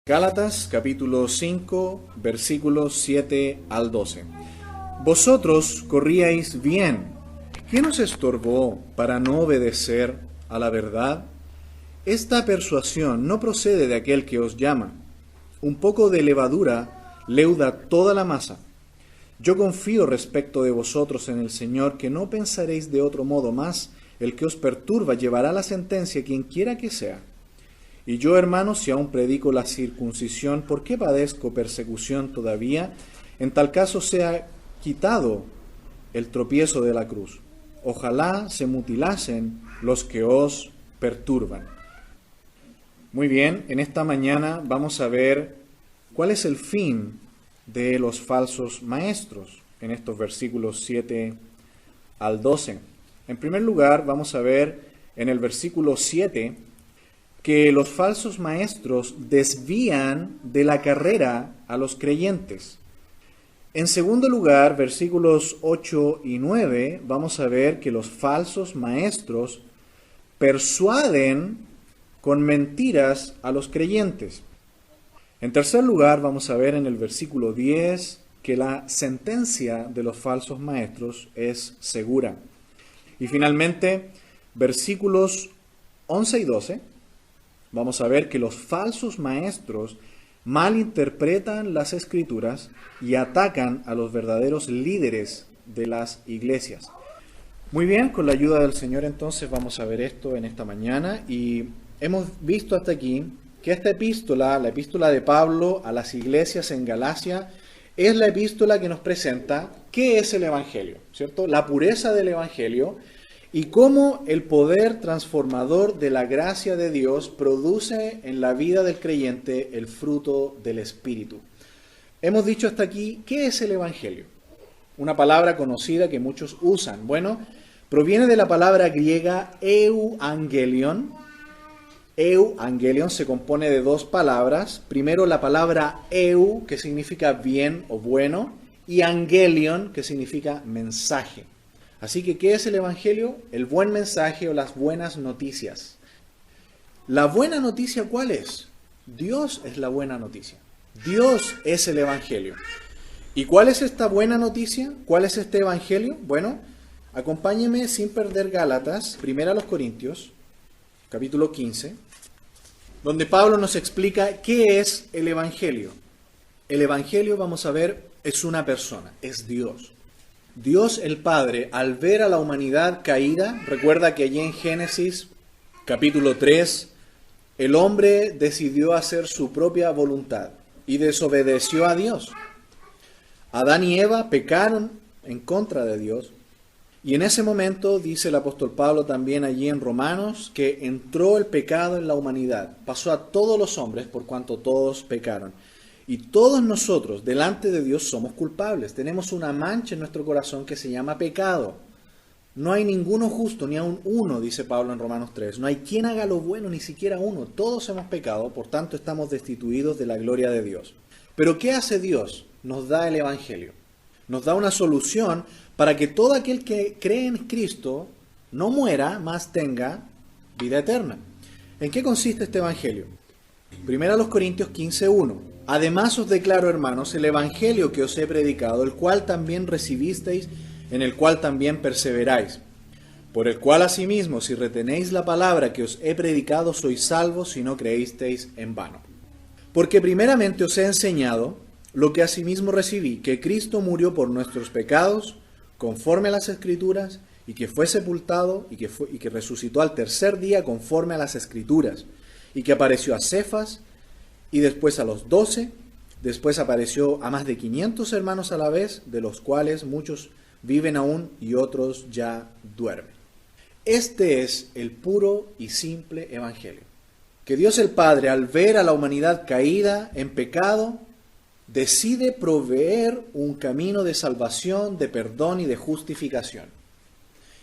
Gálatas capítulo 5 versículos 7 al 12. Vosotros corríais bien. ¿Quién os estorbó para no obedecer a la verdad? Esta persuasión no procede de aquel que os llama. Un poco de levadura leuda toda la masa. Yo confío respecto de vosotros en el Señor que no pensaréis de otro modo más. El que os perturba llevará la sentencia quien quiera que sea. Y yo, hermanos, si aún predico la circuncisión, ¿por qué padezco persecución todavía? En tal caso sea quitado el tropiezo de la cruz. Ojalá se mutilasen los que os perturban. Muy bien, en esta mañana vamos a ver cuál es el fin de los falsos maestros en estos versículos 7 al 12. En primer lugar, vamos a ver en el versículo 7 que los falsos maestros desvían de la carrera a los creyentes. En segundo lugar, versículos 8 y 9, vamos a ver que los falsos maestros persuaden con mentiras a los creyentes. En tercer lugar, vamos a ver en el versículo 10 que la sentencia de los falsos maestros es segura. Y finalmente, versículos 11 y 12, vamos a ver que los falsos maestros malinterpretan las Escrituras y atacan a los verdaderos líderes de las iglesias. Muy bien, con la ayuda del Señor entonces vamos a ver esto en esta mañana y hemos visto hasta aquí que esta epístola, la epístola de Pablo a las iglesias en Galacia, es la epístola que nos presenta qué es el Evangelio, ¿cierto? La pureza del Evangelio y cómo el poder transformador de la gracia de Dios produce en la vida del creyente el fruto del Espíritu. Hemos dicho hasta aquí, ¿qué es el Evangelio? Una palabra conocida que muchos usan. Bueno, proviene de la palabra griega euangelion. Euangelion se compone de dos palabras. Primero la palabra eu, que significa bien o bueno, y angelion, que significa mensaje. Así que, ¿qué es el Evangelio? El buen mensaje o las buenas noticias. ¿La buena noticia cuál es? Dios es la buena noticia. Dios es el Evangelio. ¿Y cuál es esta buena noticia? ¿Cuál es este Evangelio? Bueno, acompáñeme sin perder Gálatas, 1 Corintios, capítulo 15, donde Pablo nos explica qué es el Evangelio. El Evangelio, vamos a ver, es una persona, es Dios. Dios el Padre, al ver a la humanidad caída, recuerda que allí en Génesis capítulo 3, el hombre decidió hacer su propia voluntad y desobedeció a Dios. Adán y Eva pecaron en contra de Dios y en ese momento, dice el apóstol Pablo también allí en Romanos, que entró el pecado en la humanidad, pasó a todos los hombres por cuanto todos pecaron. Y todos nosotros, delante de Dios, somos culpables. Tenemos una mancha en nuestro corazón que se llama pecado. No hay ninguno justo, ni aun uno, dice Pablo en Romanos 3. No hay quien haga lo bueno, ni siquiera uno. Todos hemos pecado, por tanto estamos destituidos de la gloria de Dios. Pero ¿qué hace Dios? Nos da el Evangelio. Nos da una solución para que todo aquel que cree en Cristo no muera, mas tenga vida eterna. ¿En qué consiste este Evangelio? 1 Corintios 15:1. Además os declaro, hermanos, el Evangelio que os he predicado, el cual también recibisteis, en el cual también perseveráis. Por el cual asimismo, si retenéis la palabra que os he predicado, sois salvos si no creísteis en vano. Porque primeramente os he enseñado lo que asimismo recibí, que Cristo murió por nuestros pecados, conforme a las Escrituras, y que fue sepultado, y que resucitó al tercer día, conforme a las Escrituras, y que apareció a Cefas, y después a los 12, después apareció a más de 500 hermanos a la vez, de los cuales muchos viven aún y otros ya duermen. Este es el puro y simple Evangelio. Que Dios el Padre, al ver a la humanidad caída en pecado, decide proveer un camino de salvación, de perdón y de justificación.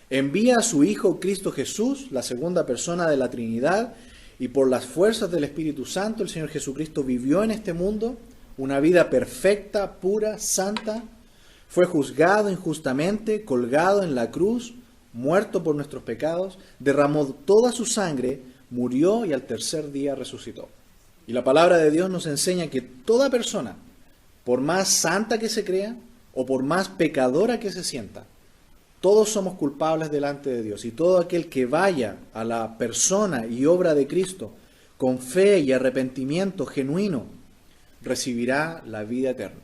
Envía a su Hijo Cristo Jesús, la segunda persona de la Trinidad, y por las fuerzas del Espíritu Santo, el Señor Jesucristo vivió en este mundo una vida perfecta, pura, santa. Fue juzgado injustamente, colgado en la cruz, muerto por nuestros pecados, derramó toda su sangre, murió y al tercer día resucitó. Y la palabra de Dios nos enseña que toda persona, por más santa que se crea o por más pecadora que se sienta, todos somos culpables delante de Dios. Y todo aquel que vaya a la persona y obra de Cristo con fe y arrepentimiento genuino, recibirá la vida eterna,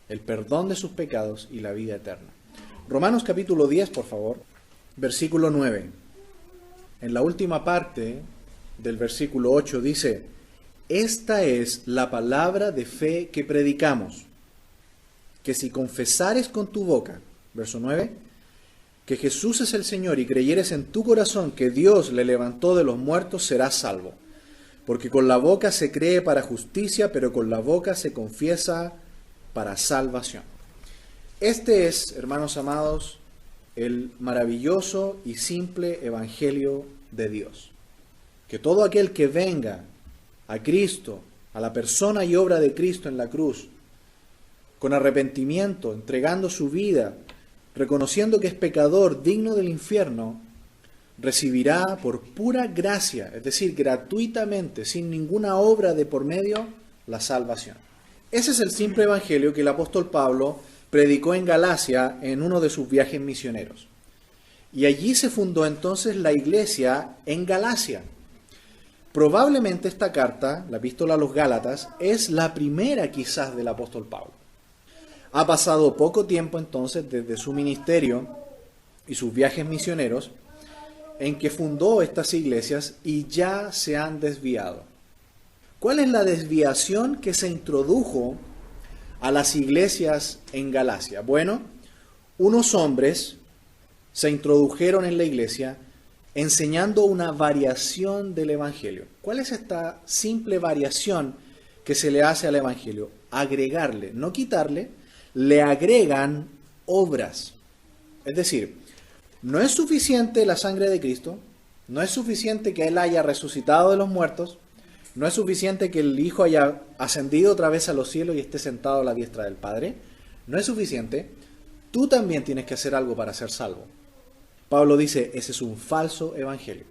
el perdón de sus pecados y la vida eterna. Romanos capítulo 10, por favor, versículo 9. En la última parte del versículo 8 dice: esta es la palabra de fe que predicamos, que si confesares con tu boca, verso 9, que Jesús es el Señor y creyeres en tu corazón que Dios le levantó de los muertos, serás salvo. Porque con la boca se cree para justicia, pero con la boca se confiesa para salvación. Este es, hermanos amados, el maravilloso y simple evangelio de Dios. Que todo aquel que venga a Cristo, a la persona y obra de Cristo en la cruz, con arrepentimiento, entregando su vida, reconociendo que es pecador, digno del infierno, recibirá por pura gracia, es decir, gratuitamente, sin ninguna obra de por medio, la salvación. Ese es el simple evangelio que el apóstol Pablo predicó en Galacia en uno de sus viajes misioneros. Y allí se fundó entonces la iglesia en Galacia. Probablemente esta carta, la epístola a los Gálatas, es la primera quizás del apóstol Pablo. Ha pasado poco tiempo entonces desde su ministerio y sus viajes misioneros en que fundó estas iglesias y ya se han desviado. ¿Cuál es la desviación que se introdujo a las iglesias en Galacia? Bueno, unos hombres se introdujeron en la iglesia enseñando una variación del evangelio. ¿Cuál es esta simple variación que se le hace al evangelio? Agregarle, no quitarle, le agregan obras. Es decir, no es suficiente la sangre de Cristo, no es suficiente que Él haya resucitado de los muertos, no es suficiente que el Hijo haya ascendido otra vez a los cielos y esté sentado a la diestra del Padre, no es suficiente, tú también tienes que hacer algo para ser salvo. Pablo dice, ese es un falso evangelio.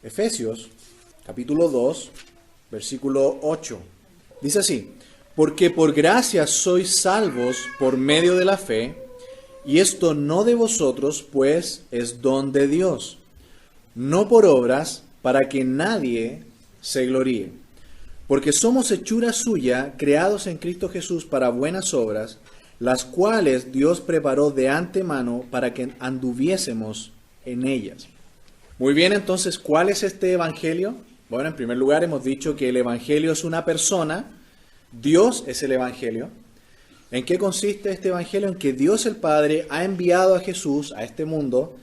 Efesios, capítulo 2, versículo 8, dice así: porque por gracia sois salvos por medio de la fe, y esto no de vosotros, pues es don de Dios, no por obras, para que nadie se gloríe. Porque somos hechura suya, creados en Cristo Jesús para buenas obras, las cuales Dios preparó de antemano para que anduviésemos en ellas. Muy bien, entonces, ¿cuál es este evangelio? Bueno, en primer lugar hemos dicho que el evangelio es una persona, Dios es el evangelio. ¿En qué consiste este evangelio? En que Dios el Padre ha enviado a Jesús a este mundo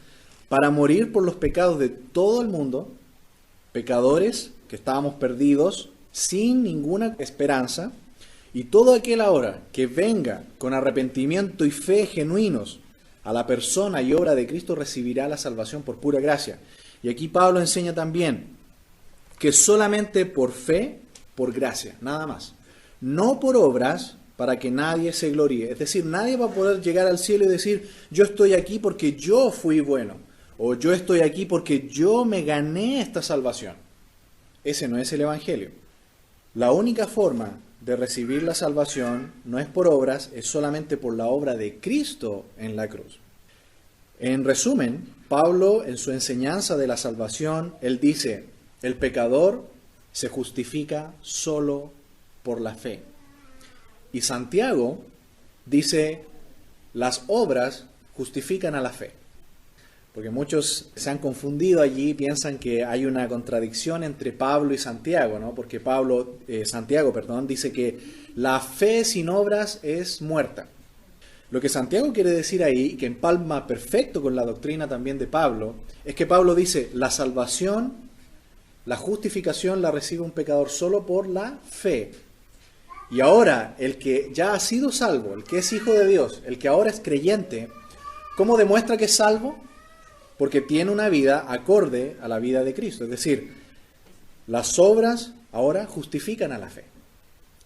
para morir por los pecados de todo el mundo, pecadores que estábamos perdidos, sin ninguna esperanza, y todo aquel ahora que venga con arrepentimiento y fe genuinos a la persona y obra de Cristo recibirá la salvación por pura gracia. Y aquí Pablo enseña también que solamente por fe, por gracia, nada más. No por obras para que nadie se gloríe. Es decir, nadie va a poder llegar al cielo y decir, yo estoy aquí porque yo fui bueno, o yo estoy aquí porque yo me gané esta salvación. Ese no es el evangelio. La única forma de recibir la salvación no es por obras, es solamente por la obra de Cristo en la cruz. En resumen, Pablo en su enseñanza de la salvación, él dice, el pecador se justifica solo por la fe. Y Santiago dice, las obras justifican a la fe. Porque muchos se han confundido allí, piensan que hay una contradicción entre Pablo y Santiago, ¿no? Porque Santiago dice que la fe sin obras es muerta. Lo que Santiago quiere decir ahí, que empalma perfecto con la doctrina también de Pablo, es que Pablo dice, la salvación, la justificación la recibe un pecador solo por la fe. Y ahora, el que ya ha sido salvo, el que es hijo de Dios, el que ahora es creyente, ¿cómo demuestra que es salvo? Porque tiene una vida acorde a la vida de Cristo. Es decir, las obras ahora justifican a la fe.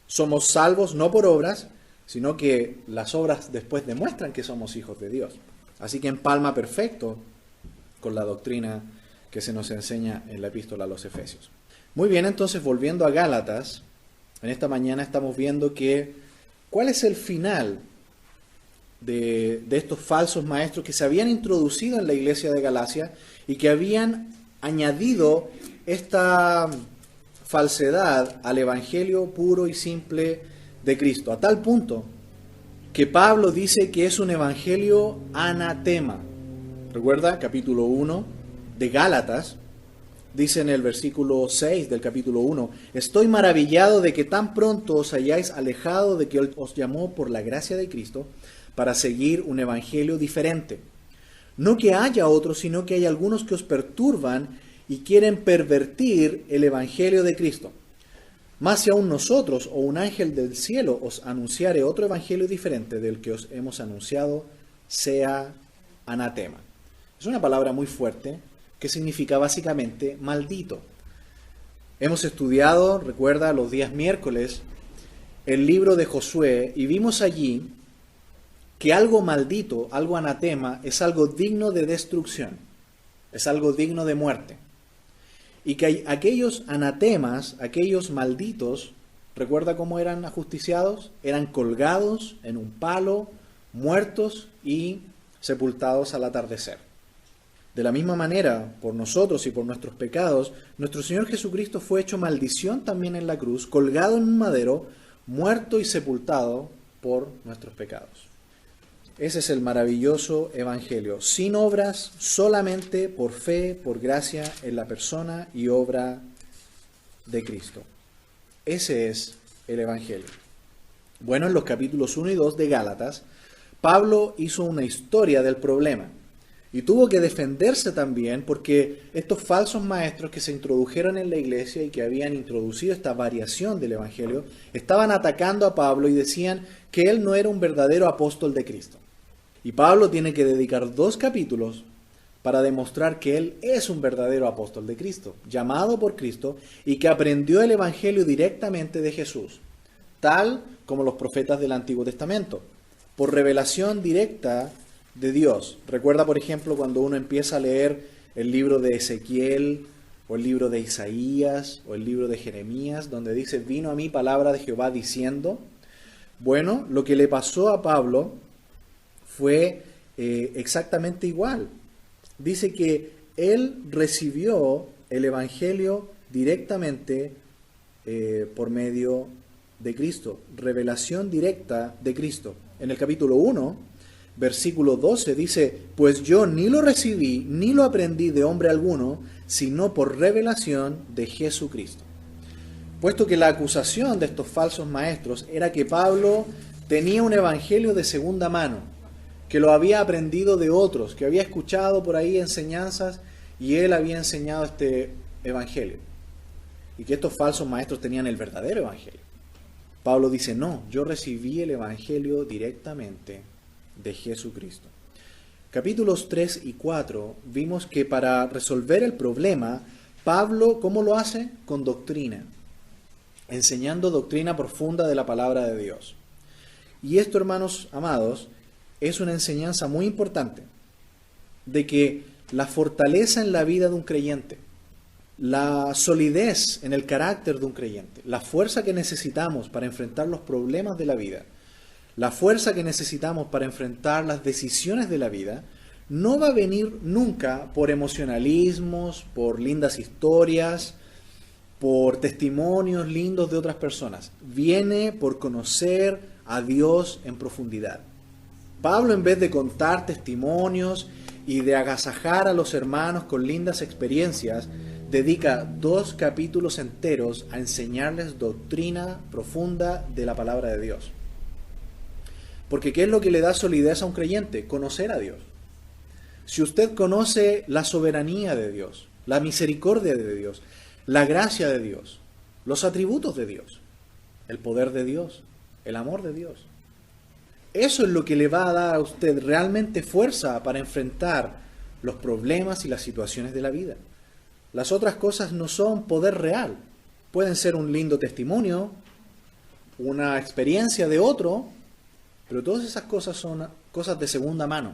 Somos salvos no por obras, sino que las obras después demuestran que somos hijos de Dios. Así que empalma perfecto con la doctrina que se nos enseña en la epístola a los Efesios. Muy bien, entonces volviendo a Gálatas, En esta mañana estamos viendo cuál es el final de estos falsos maestros que se habían introducido en la iglesia de Galacia y que habían añadido esta falsedad al evangelio puro y simple de Cristo, a tal punto que Pablo dice que es un evangelio anatema. Recuerda, capítulo 1 de Gálatas, dice en el versículo 6 del capítulo 1, estoy maravillado de que tan pronto os hayáis alejado de que os llamó por la gracia de Cristo para seguir un evangelio diferente. No que haya otros, sino que hay algunos que os perturban y quieren pervertir el evangelio de Cristo. Más si aún nosotros o un ángel del cielo os anunciare otro evangelio diferente del que os hemos anunciado, sea anatema. Es una palabra muy fuerte que significa básicamente maldito. Hemos estudiado, recuerda, los días miércoles, el libro de Josué y vimos allí que algo maldito, algo anatema, es algo digno de destrucción, es algo digno de muerte. Y que aquellos anatemas, aquellos malditos, ¿recuerda cómo eran ajusticiados? Eran colgados en un palo, muertos y sepultados al atardecer. De la misma manera, por nosotros y por nuestros pecados, nuestro Señor Jesucristo fue hecho maldición también en la cruz, colgado en un madero, muerto y sepultado por nuestros pecados. Ese es el maravilloso evangelio, sin obras, solamente por fe, por gracia en la persona y obra de Cristo. Ese es el evangelio. Bueno, en los capítulos 1 y 2 de Gálatas, Pablo hizo una historia del problema y tuvo que defenderse también porque estos falsos maestros que se introdujeron en la iglesia y que habían introducido esta variación del evangelio, estaban atacando a Pablo y decían que él no era un verdadero apóstol de Cristo. Y Pablo tiene que dedicar 2 capítulos para demostrar que él es un verdadero apóstol de Cristo, llamado por Cristo y que aprendió el evangelio directamente de Jesús, tal como los profetas del Antiguo Testamento, por revelación directa de Dios. Recuerda, por ejemplo, cuando uno empieza a leer el libro de Ezequiel, o el libro de Isaías, o el libro de Jeremías, donde dice, vino a mí palabra de Jehová diciendo. Bueno, lo que le pasó a Pablo fue exactamente igual. Dice que él recibió el evangelio directamente por medio de Cristo, revelación directa de Cristo. En el capítulo 1, versículo 12 dice, pues yo ni lo recibí ni lo aprendí de hombre alguno, sino por revelación de Jesucristo. Puesto que la acusación de estos falsos maestros era que Pablo tenía un evangelio de segunda mano, que lo había aprendido de otros, que había escuchado por ahí enseñanzas y él había enseñado este evangelio. Y que estos falsos maestros tenían el verdadero evangelio. Pablo dice, no, yo recibí el evangelio directamente de Jesucristo. Capítulos 3 y 4 vimos que para resolver el problema, Pablo, ¿cómo lo hace? Con doctrina, enseñando doctrina profunda de la palabra de Dios. Y esto, hermanos amados, es una enseñanza muy importante de que la fortaleza en la vida de un creyente, la solidez en el carácter de un creyente, la fuerza que necesitamos para enfrentar los problemas de la vida, la fuerza que necesitamos para enfrentar las decisiones de la vida, no va a venir nunca por emocionalismos, por lindas historias, por testimonios lindos de otras personas. Viene por conocer a Dios en profundidad. Pablo, en vez de contar testimonios y de agasajar a los hermanos con lindas experiencias, dedica 2 capítulos enteros a enseñarles doctrina profunda de la palabra de Dios. Porque ¿qué es lo que le da solidez a un creyente? Conocer a Dios. Si usted conoce la soberanía de Dios, la misericordia de Dios, la gracia de Dios, los atributos de Dios, el poder de Dios, el amor de Dios, eso es lo que le va a dar a usted realmente fuerza para enfrentar los problemas y las situaciones de la vida. Las otras cosas no son poder real. Pueden ser un lindo testimonio, una experiencia de otro, pero todas esas cosas son cosas de segunda mano.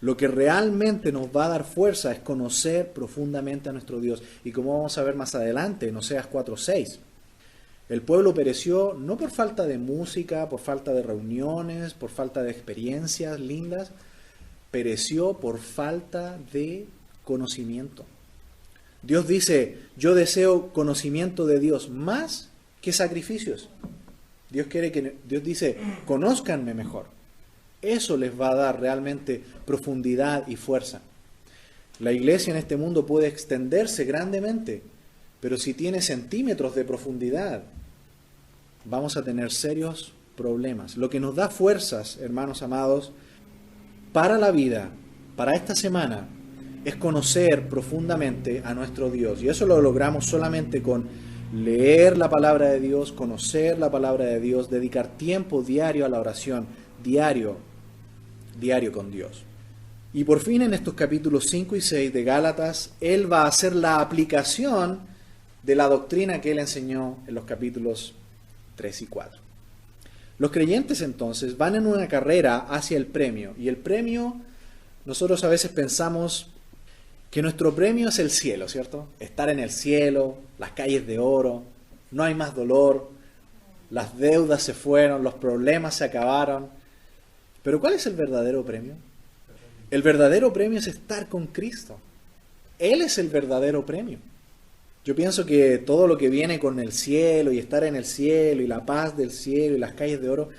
Lo que realmente nos va a dar fuerza es conocer profundamente a nuestro Dios. Y como vamos a ver más adelante, en Oseas 4:6, El pueblo pereció no por falta de música, por falta de reuniones, por falta de experiencias lindas, pereció por falta de conocimiento. Dios dice, yo deseo conocimiento de Dios más que sacrificios. Dios dice, conózcanme mejor. Eso les va a dar realmente profundidad y fuerza. La iglesia en este mundo puede extenderse grandemente, pero si tiene centímetros de profundidad, vamos a tener serios problemas. Lo que nos da fuerzas, hermanos amados, para la vida, para esta semana, es conocer profundamente a nuestro Dios. Y eso lo logramos solamente con leer la palabra de Dios, conocer la palabra de Dios, dedicar tiempo diario a la oración, diario con Dios. Y por fin en estos capítulos 5 y 6 de Gálatas, él va a hacer la aplicación de la doctrina que él enseñó en los capítulos 3 y 4. Los creyentes entonces van en una carrera hacia el premio. Y el premio, nosotros a veces pensamos que nuestro premio es el cielo, ¿cierto? Estar en el cielo, las calles de oro, no hay más dolor, las deudas se fueron, los problemas se acabaron. Pero ¿cuál es el verdadero premio? El verdadero premio es estar con Cristo. Él es el verdadero premio. Yo pienso que todo lo que viene con el cielo y estar en el cielo y la paz del cielo y las calles de oro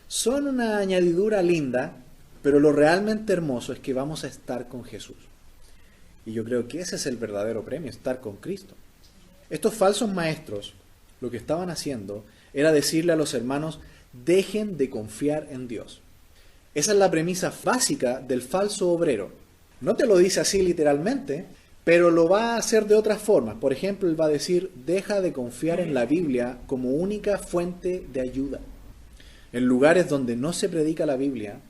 son una añadidura linda, pero lo realmente hermoso es que vamos a estar con Jesús. Y yo creo que ese es el verdadero premio, estar con Cristo. Estos falsos maestros lo que estaban haciendo era decirle a los hermanos, dejen de confiar en Dios. Esa es la premisa básica del falso obrero. No te lo dice así literalmente, pero lo va a hacer de otras formas. Por ejemplo, él va a decir, deja de confiar en la Biblia como única fuente de ayuda. En lugares donde no se predica la Biblia,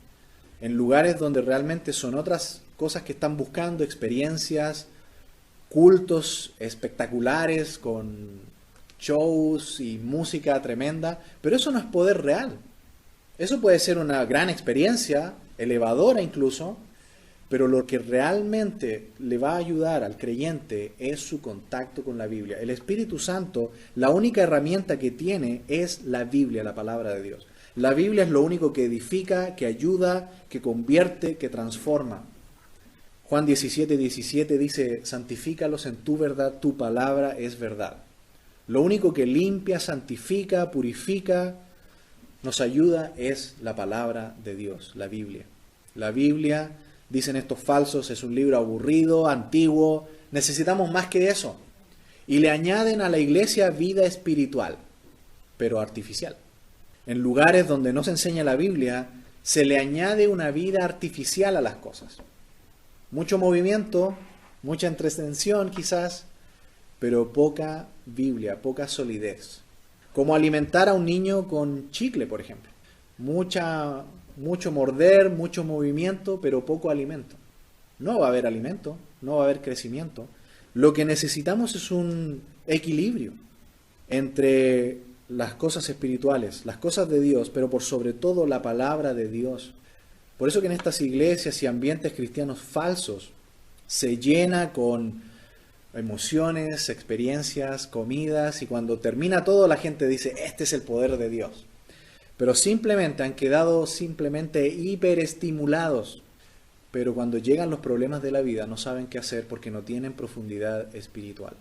en lugares donde realmente son otras cosas que están buscando, experiencias, cultos espectaculares con shows y música tremenda, pero eso no es poder real. Eso puede ser una gran experiencia, elevadora incluso, pero lo que realmente le va a ayudar al creyente es su contacto con la Biblia. El Espíritu Santo, la única herramienta que tiene es la Biblia, la palabra de Dios. La Biblia es lo único que edifica, que ayuda, que convierte, que transforma. Juan 17:17 dice, santifícalos en tu verdad, tu palabra es verdad. Lo único que limpia, santifica, purifica, nos ayuda es la palabra de Dios, la Biblia. La Biblia, dicen estos falsos, es un libro aburrido, antiguo, necesitamos más que eso. Y le añaden a la iglesia vida espiritual, pero artificial. En lugares donde no se enseña la Biblia, se le añade una vida artificial a las cosas. Mucho movimiento, mucha entretención quizás, pero poca Biblia, poca solidez. Como alimentar a un niño con chicle, por ejemplo. Mucho morder, mucho movimiento, pero poco alimento. No va a haber alimento, no va a haber crecimiento. Lo que necesitamos es un equilibrio entre las cosas espirituales, las cosas de Dios, pero por sobre todo la palabra de Dios. Por eso que en estas iglesias y ambientes cristianos falsos se llena con emociones, experiencias, comidas, y cuando termina todo la gente dice, este es el poder de Dios. Pero simplemente han quedado hiperestimulados. Pero cuando llegan los problemas de la vida no saben qué hacer porque no tienen profundidad espiritual.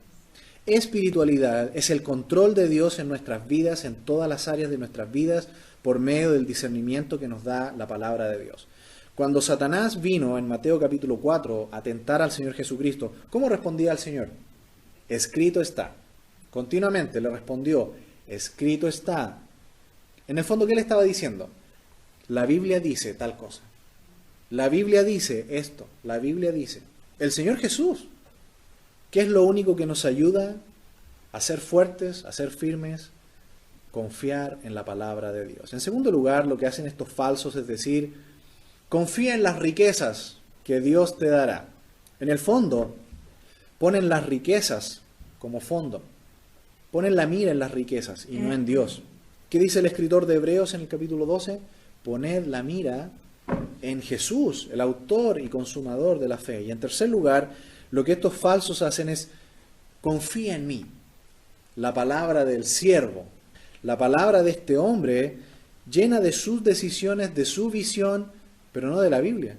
Espiritualidad es el control de Dios en nuestras vidas, en todas las áreas de nuestras vidas, por medio del discernimiento que nos da la palabra de Dios. Cuando Satanás vino en Mateo capítulo 4 a tentar al Señor Jesucristo, ¿cómo respondía al Señor? Escrito está. Continuamente le respondió, escrito está. En el fondo, ¿qué le estaba diciendo? La Biblia dice tal cosa. La Biblia dice esto. La Biblia dice. El Señor Jesús, ¿qué es lo único que nos ayuda a ser fuertes, a ser firmes? Confiar en la palabra de Dios. En segundo lugar, lo que hacen estos falsos es decir, confía en las riquezas que Dios te dará. En el fondo, ponen las riquezas como fondo. Ponen la mira en las riquezas y no en Dios. ¿Qué dice el escritor de Hebreos en el capítulo 12? Poned la mira en Jesús, el autor y consumador de la fe. Y en tercer lugar, lo que estos falsos hacen es, confía en mí, la palabra del siervo. la palabra de este hombre llena de sus decisiones, de su visión, pero no de la Biblia.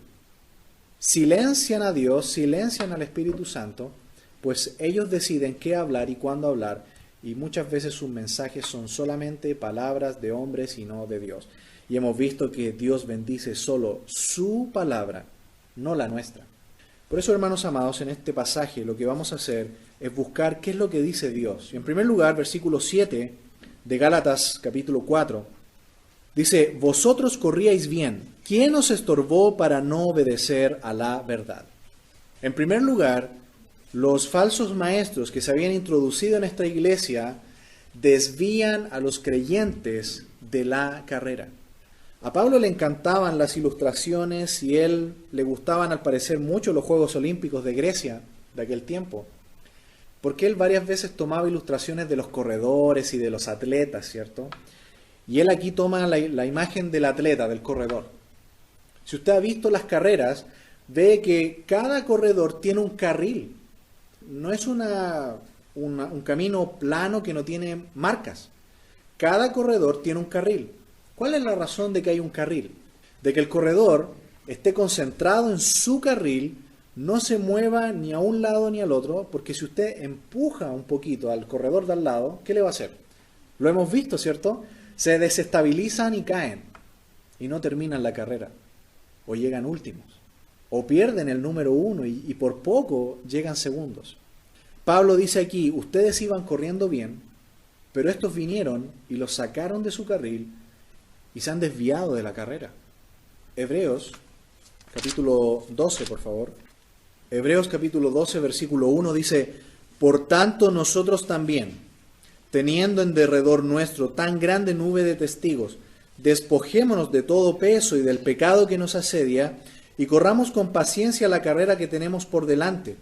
Silencian a Dios, silencian al Espíritu Santo, pues ellos deciden qué hablar y cuándo hablar, y muchas veces sus mensajes son solamente palabras de hombres y no de Dios. Y hemos visto que Dios bendice solo su palabra, no la nuestra. Por eso, hermanos amados, en este pasaje lo que vamos a hacer es buscar qué es lo que dice Dios. Y en primer lugar, versículo 7 de Gálatas capítulo 4, dice: vosotros corríais bien. ¿Quién os estorbó para no obedecer a la verdad? En primer lugar, los falsos maestros que se habían introducido en esta iglesia desvían a los creyentes de la carrera. A Pablo le encantaban las ilustraciones y él le gustaban al parecer mucho los Juegos Olímpicos de Grecia de aquel tiempo, porque él varias veces tomaba ilustraciones de los corredores y de los atletas, ¿cierto? Y él aquí toma la imagen del atleta, del corredor. Si usted ha visto las carreras, ve que cada corredor tiene un carril. No es un camino plano que no tiene marcas. Cada corredor tiene un carril. ¿Cuál es la razón de que hay un carril? De que el corredor esté concentrado en su carril, no se mueva ni a un lado ni al otro, porque si usted empuja un poquito al corredor de al lado, ¿qué le va a hacer? Lo hemos visto, ¿cierto? Se desestabilizan y caen y no terminan la carrera, o llegan últimos, o pierden el número 1 y por poco llegan segundos. Pablo dice aquí: ustedes iban corriendo bien, pero estos vinieron y los sacaron de su carril y se han desviado de la carrera. Hebreos capítulo 12, por favor. Hebreos capítulo 12, versículo 1 dice: por tanto nosotros también, teniendo en derredor nuestro tan grande nube de testigos, despojémonos de todo peso y del pecado que nos asedia, y corramos con paciencia la carrera que tenemos por delante,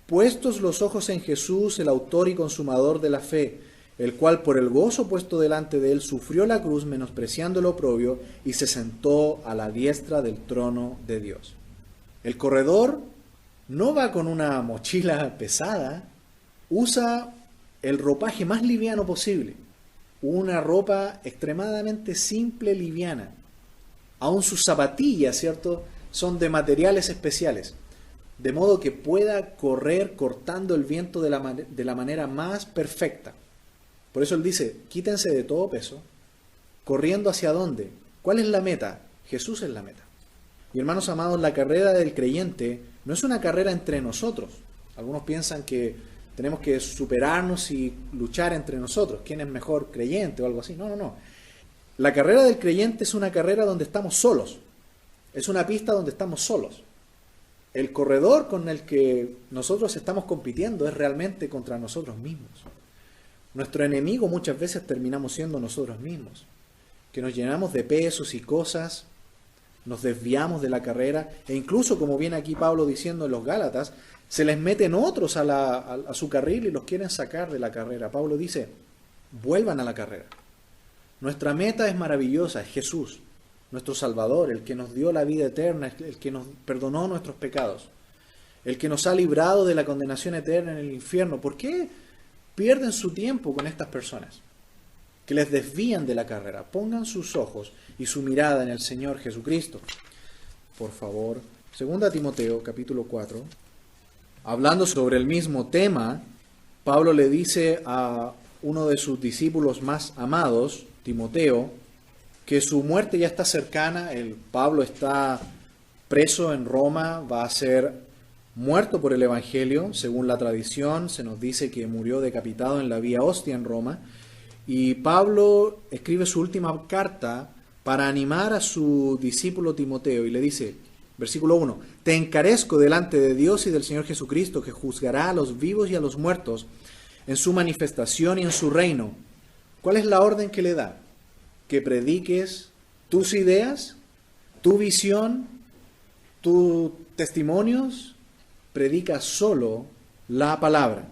puestos los ojos en Jesús, el autor y consumador de la fe, el cual por el gozo puesto delante de él sufrió la cruz, menospreciando el oprobio, y se sentó a la diestra del trono de Dios. El corredor no va con una mochila pesada, usa el ropaje más liviano posible, una ropa extremadamente simple, liviana. Aún sus zapatillas, ¿cierto?, son de materiales especiales, de modo que pueda correr cortando el viento de la manera más perfecta. Por eso él dice: quítense de todo peso, corriendo ¿hacia dónde? ¿Cuál es la meta? Jesús es la meta. Y hermanos amados, la carrera del creyente no es una carrera entre nosotros. Algunos piensan que tenemos que superarnos y luchar entre nosotros. ¿Quién es mejor creyente o algo así? No, no, no. La carrera del creyente es una carrera donde estamos solos. Es una pista donde estamos solos. El corredor con el que nosotros estamos compitiendo es realmente contra nosotros mismos. Nuestro enemigo muchas veces terminamos siendo nosotros mismos, que nos llenamos de pesos y cosas, nos desviamos de la carrera, e incluso, como viene aquí Pablo diciendo en los Gálatas, se les meten otros a su carril y los quieren sacar de la carrera. Pablo dice: vuelvan a la carrera. Nuestra meta es maravillosa, es Jesús, nuestro Salvador, el que nos dio la vida eterna, el que nos perdonó nuestros pecados, el que nos ha librado de la condenación eterna en el infierno. ¿Por qué pierden su tiempo con estas personas que les desvían de la carrera? Pongan sus ojos y su mirada en el Señor Jesucristo. Por favor, 2 Timoteo capítulo 4. Hablando sobre el mismo tema, Pablo le dice a uno de sus discípulos más amados, Timoteo, que su muerte ya está cercana. Pablo está preso en Roma, va a ser muerto por el Evangelio. Según la tradición, se nos dice que murió decapitado en la Vía Ostia en Roma. Y Pablo escribe su última carta para animar a su discípulo Timoteo y le dice, versículo 1, te encarezco delante de Dios y del Señor Jesucristo, que juzgará a los vivos y a los muertos en su manifestación y en su reino. ¿Cuál es la orden que le da? Que prediques tus ideas, tu visión, tus testimonios. Predica solo la palabra.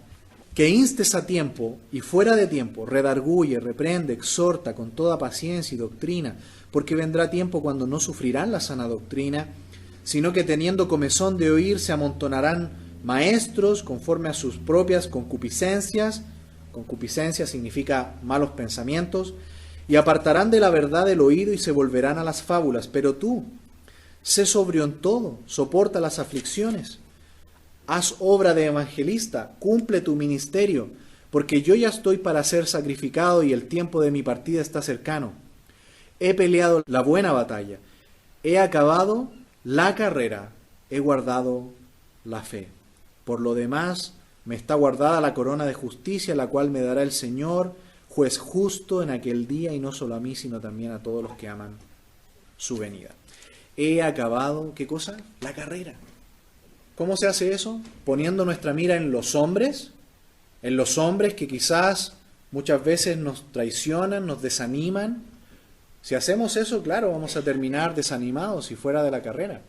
Que instes a tiempo y fuera de tiempo, redarguye, reprende, exhorta con toda paciencia y doctrina, porque vendrá tiempo cuando no sufrirán la sana doctrina, sino que teniendo comezón de oír se amontonarán maestros conforme a sus propias concupiscencias. Concupiscencia significa malos pensamientos, y apartarán de la verdad el oído y se volverán a las fábulas. Pero tú, sé sobrio en todo, soporta las aflicciones, haz obra de evangelista, cumple tu ministerio, porque yo ya estoy para ser sacrificado y el tiempo de mi partida está cercano. He peleado la buena batalla, he acabado la carrera, he guardado la fe. Por lo demás, me está guardada la corona de justicia, la cual me dará el Señor, juez justo en aquel día, y no solo a mí, sino también a todos los que aman su venida. He acabado, ¿qué cosa? La carrera. ¿Cómo se hace eso? Poniendo nuestra mira en los hombres que quizás muchas veces nos traicionan, nos desaniman. Si hacemos eso, claro, vamos a terminar desanimados y fuera de la carrera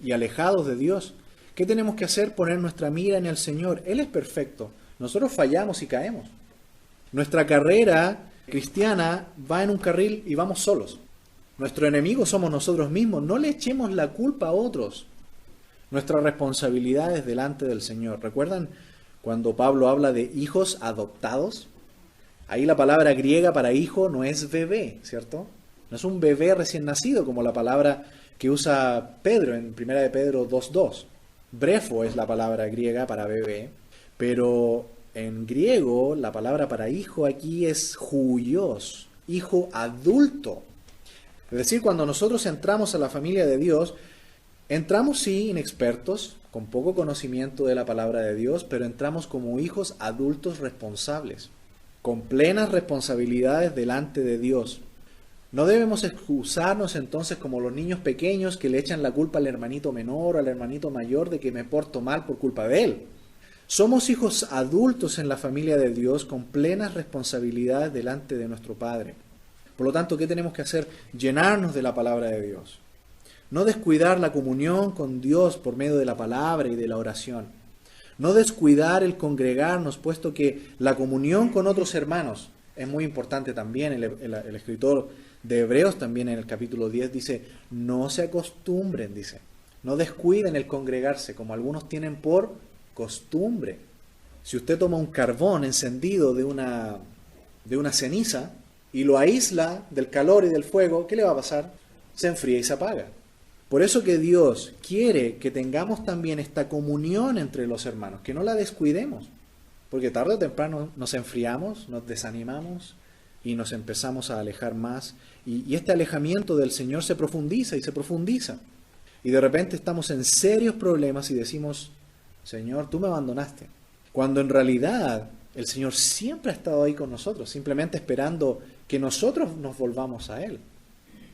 y alejados de Dios. ¿Qué tenemos que hacer? Poner nuestra mira en el Señor. Él es perfecto. Nosotros fallamos y caemos. Nuestra carrera cristiana va en un carril y vamos solos. Nuestro enemigo somos nosotros mismos. No le echemos la culpa a otros. Nuestra responsabilidad es delante del Señor. ¿Recuerdan cuando Pablo habla de hijos adoptados? Ahí la palabra griega para hijo no es bebé, ¿cierto? No es un bebé recién nacido como la palabra que usa Pedro en 1 de Pedro 2:2. Brefo es la palabra griega para bebé, pero en griego la palabra para hijo aquí es huios, hijo adulto. Es decir, cuando nosotros entramos a la familia de Dios, entramos sí inexpertos, con poco conocimiento de la palabra de Dios, pero entramos como hijos adultos responsables, con plenas responsabilidades delante de Dios. No debemos excusarnos entonces como los niños pequeños que le echan la culpa al hermanito menor o al hermanito mayor de que me porto mal por culpa de él. Somos hijos adultos en la familia de Dios con plenas responsabilidades delante de nuestro Padre. Por lo tanto, ¿qué tenemos que hacer? Llenarnos de la palabra de Dios. No descuidar la comunión con Dios por medio de la palabra y de la oración. No descuidar el congregarnos, puesto que la comunión con otros hermanos es muy importante también. El escritor de Hebreos también en el capítulo 10 dice, no se acostumbren, dice, no descuiden el congregarse, como algunos tienen por costumbre. Si usted toma un carbón encendido de una ceniza y lo aísla del calor y del fuego, ¿qué le va a pasar? Se enfría y se apaga. Por eso que Dios quiere que tengamos también esta comunión entre los hermanos, que no la descuidemos, porque tarde o temprano nos enfriamos, nos desanimamos y nos empezamos a alejar más, y este alejamiento del Señor se profundiza y se profundiza, y de repente estamos en serios problemas y decimos, Señor, tú me abandonaste, cuando en realidad el Señor siempre ha estado ahí con nosotros, simplemente esperando que nosotros nos volvamos a Él.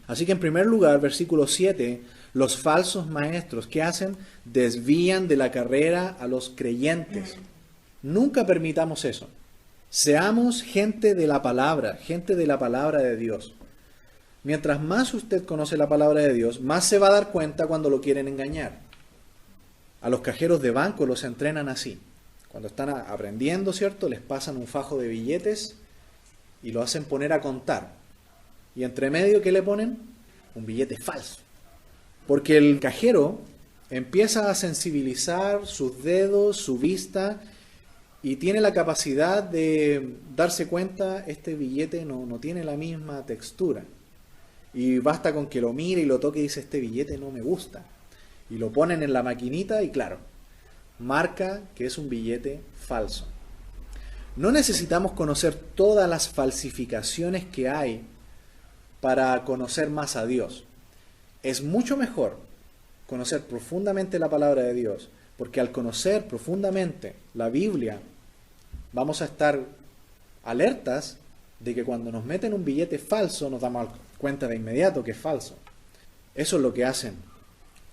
Así que en primer lugar, versículo 7, los falsos maestros, ¿qué hacen? Desvían de la carrera a los creyentes. Nunca permitamos eso. Seamos gente de la palabra de Dios. Mientras más usted conoce la palabra de Dios, más se va a dar cuenta cuando lo quieren engañar. A los cajeros de banco los entrenan así. Cuando están aprendiendo, ¿cierto? Les pasan un fajo de billetes y lo hacen poner a contar. Y entre medio, ¿qué le ponen? Un billete falso. Porque el cajero empieza a sensibilizar sus dedos, su vista, y tiene la capacidad de darse cuenta, este billete no tiene la misma textura. Y basta con que lo mire y lo toque y dice, este billete no me gusta. Y lo ponen en la maquinita y claro, marca que es un billete falso. No necesitamos conocer todas las falsificaciones que hay para conocer más a Dios. Es mucho mejor conocer profundamente la palabra de Dios, porque al conocer profundamente la Biblia, vamos a estar alertas de que cuando nos meten un billete falso, nos damos cuenta de inmediato que es falso. Eso es lo que hacen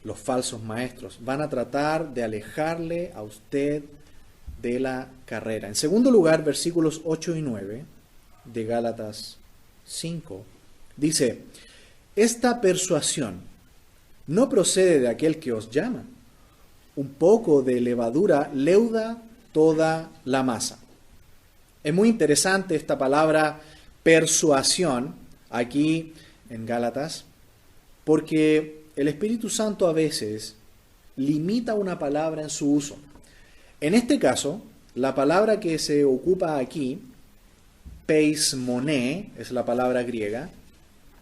los falsos maestros. Van a tratar de alejarle a usted de la carrera. En segundo lugar, versículos 8 y 9 de Gálatas 5, dice, esta persuasión no procede de aquel que os llama. Un poco de levadura leuda toda la masa. Es muy interesante esta palabra persuasión aquí en Gálatas, porque el Espíritu Santo a veces limita una palabra en su uso. En este caso, la palabra que se ocupa aquí, peismoné, es la palabra griega,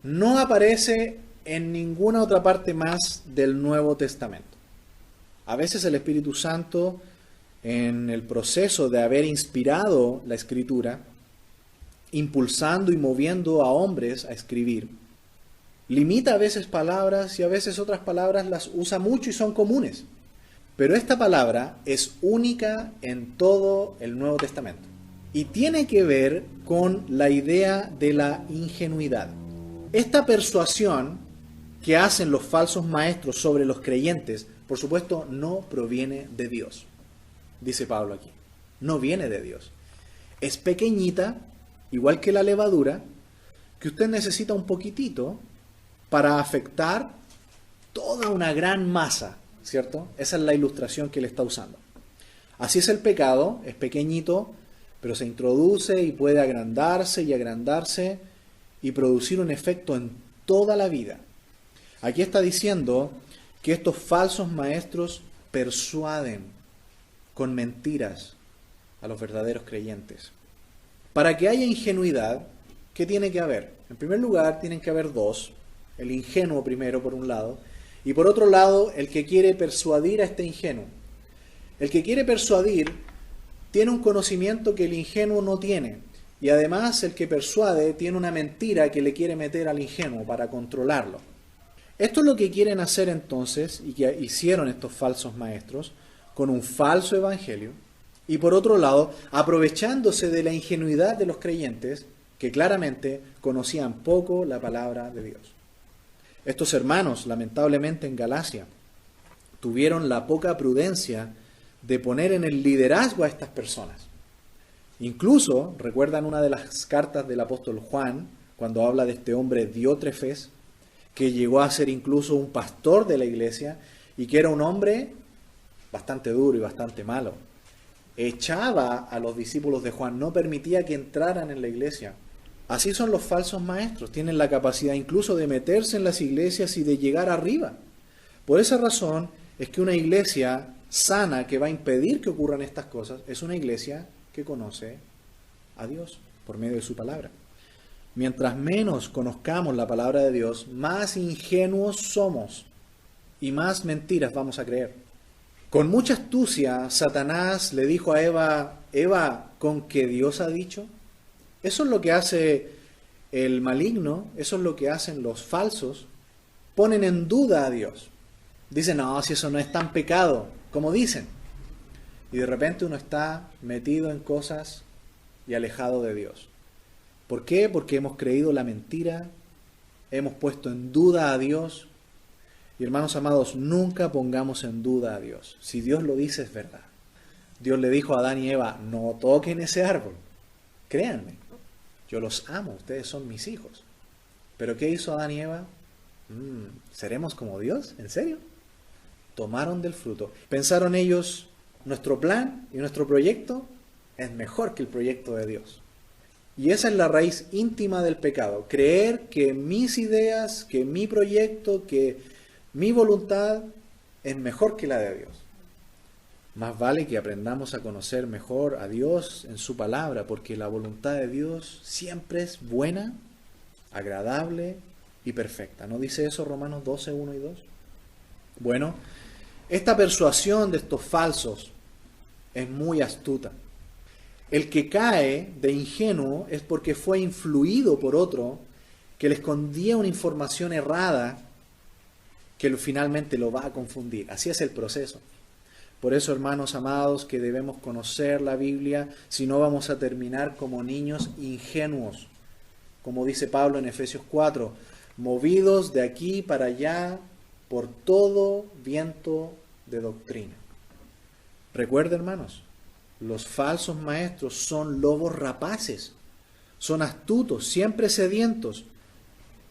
no aparece en ninguna otra parte más del Nuevo Testamento. A veces el Espíritu Santo, en el proceso de haber inspirado la Escritura, impulsando y moviendo a hombres a escribir, limita a veces palabras y a veces otras palabras las usa mucho y son comunes. Pero esta palabra es única en todo el Nuevo Testamento y tiene que ver con la idea de la ingenuidad. Esta persuasión que hacen los falsos maestros sobre los creyentes, por supuesto, no proviene de Dios, dice Pablo aquí. No viene de Dios. Es pequeñita, igual que la levadura, que usted necesita un poquitito para afectar toda una gran masa, ¿cierto? Esa es la ilustración que él está usando. Así es el pecado, es pequeñito, pero se introduce y puede agrandarse y producir un efecto en toda la vida. Aquí está diciendo que estos falsos maestros persuaden con mentiras a los verdaderos creyentes. Para que haya ingenuidad, ¿qué tiene que haber? En primer lugar, tienen que haber dos. El ingenuo primero, por un lado, y por otro lado, el que quiere persuadir a este ingenuo. El que quiere persuadir tiene un conocimiento que el ingenuo no tiene, y además el que persuade tiene una mentira que le quiere meter al ingenuo para controlarlo. Esto es lo que quieren hacer entonces, y que hicieron estos falsos maestros, con un falso evangelio, y por otro lado, aprovechándose de la ingenuidad de los creyentes, que claramente conocían poco la palabra de Dios. Estos hermanos, lamentablemente en Galacia, tuvieron la poca prudencia de poner en el liderazgo a estas personas. Incluso, recuerdan una de las cartas del apóstol Juan, cuando habla de este hombre Diótrefes, que llegó a ser incluso un pastor de la iglesia y que era un hombre bastante duro y bastante malo. Echaba a los discípulos de Juan, no permitía que entraran en la iglesia. Así son los falsos maestros, tienen la capacidad incluso de meterse en las iglesias y de llegar arriba. Por esa razón es que una iglesia sana que va a impedir que ocurran estas cosas es una iglesia que conoce a Dios por medio de su palabra. Mientras menos conozcamos la palabra de Dios, más ingenuos somos y más mentiras vamos a creer. Con mucha astucia, Satanás le dijo a Eva, ¿con qué Dios ha dicho? Eso es lo que hace el maligno, eso es lo que hacen los falsos, ponen en duda a Dios. Dicen, no, si eso no es tan pecado, como dicen. Y de repente uno está metido en cosas y alejado de Dios. ¿Por qué? Porque hemos creído la mentira, hemos puesto en duda a Dios. Y hermanos amados, nunca pongamos en duda a Dios. Si Dios lo dice, es verdad. Dios le dijo a Adán y Eva, no toquen ese árbol. Créanme, yo los amo, ustedes son mis hijos. ¿Pero qué hizo Adán y Eva? ¿Seremos como Dios? ¿En serio? Tomaron del fruto. Pensaron ellos, nuestro plan y nuestro proyecto es mejor que el proyecto de Dios. Y esa es la raíz íntima del pecado. Creer que mis ideas, que mi proyecto, que mi voluntad es mejor que la de Dios. Más vale que aprendamos a conocer mejor a Dios en su palabra, porque la voluntad de Dios siempre es buena, agradable y perfecta. ¿No dice eso Romanos 12, 1 y 2? Bueno, esta persuasión de estos falsos es muy astuta. El que cae de ingenuo es porque fue influido por otro que le escondía una información errada que finalmente lo va a confundir. Así es el proceso. Por eso, hermanos amados, que debemos conocer la Biblia, si no vamos a terminar como niños ingenuos. Como dice Pablo en Efesios 4, movidos de aquí para allá por todo viento de doctrina. Recuerda, hermanos, los falsos maestros son lobos rapaces, son astutos, siempre sedientos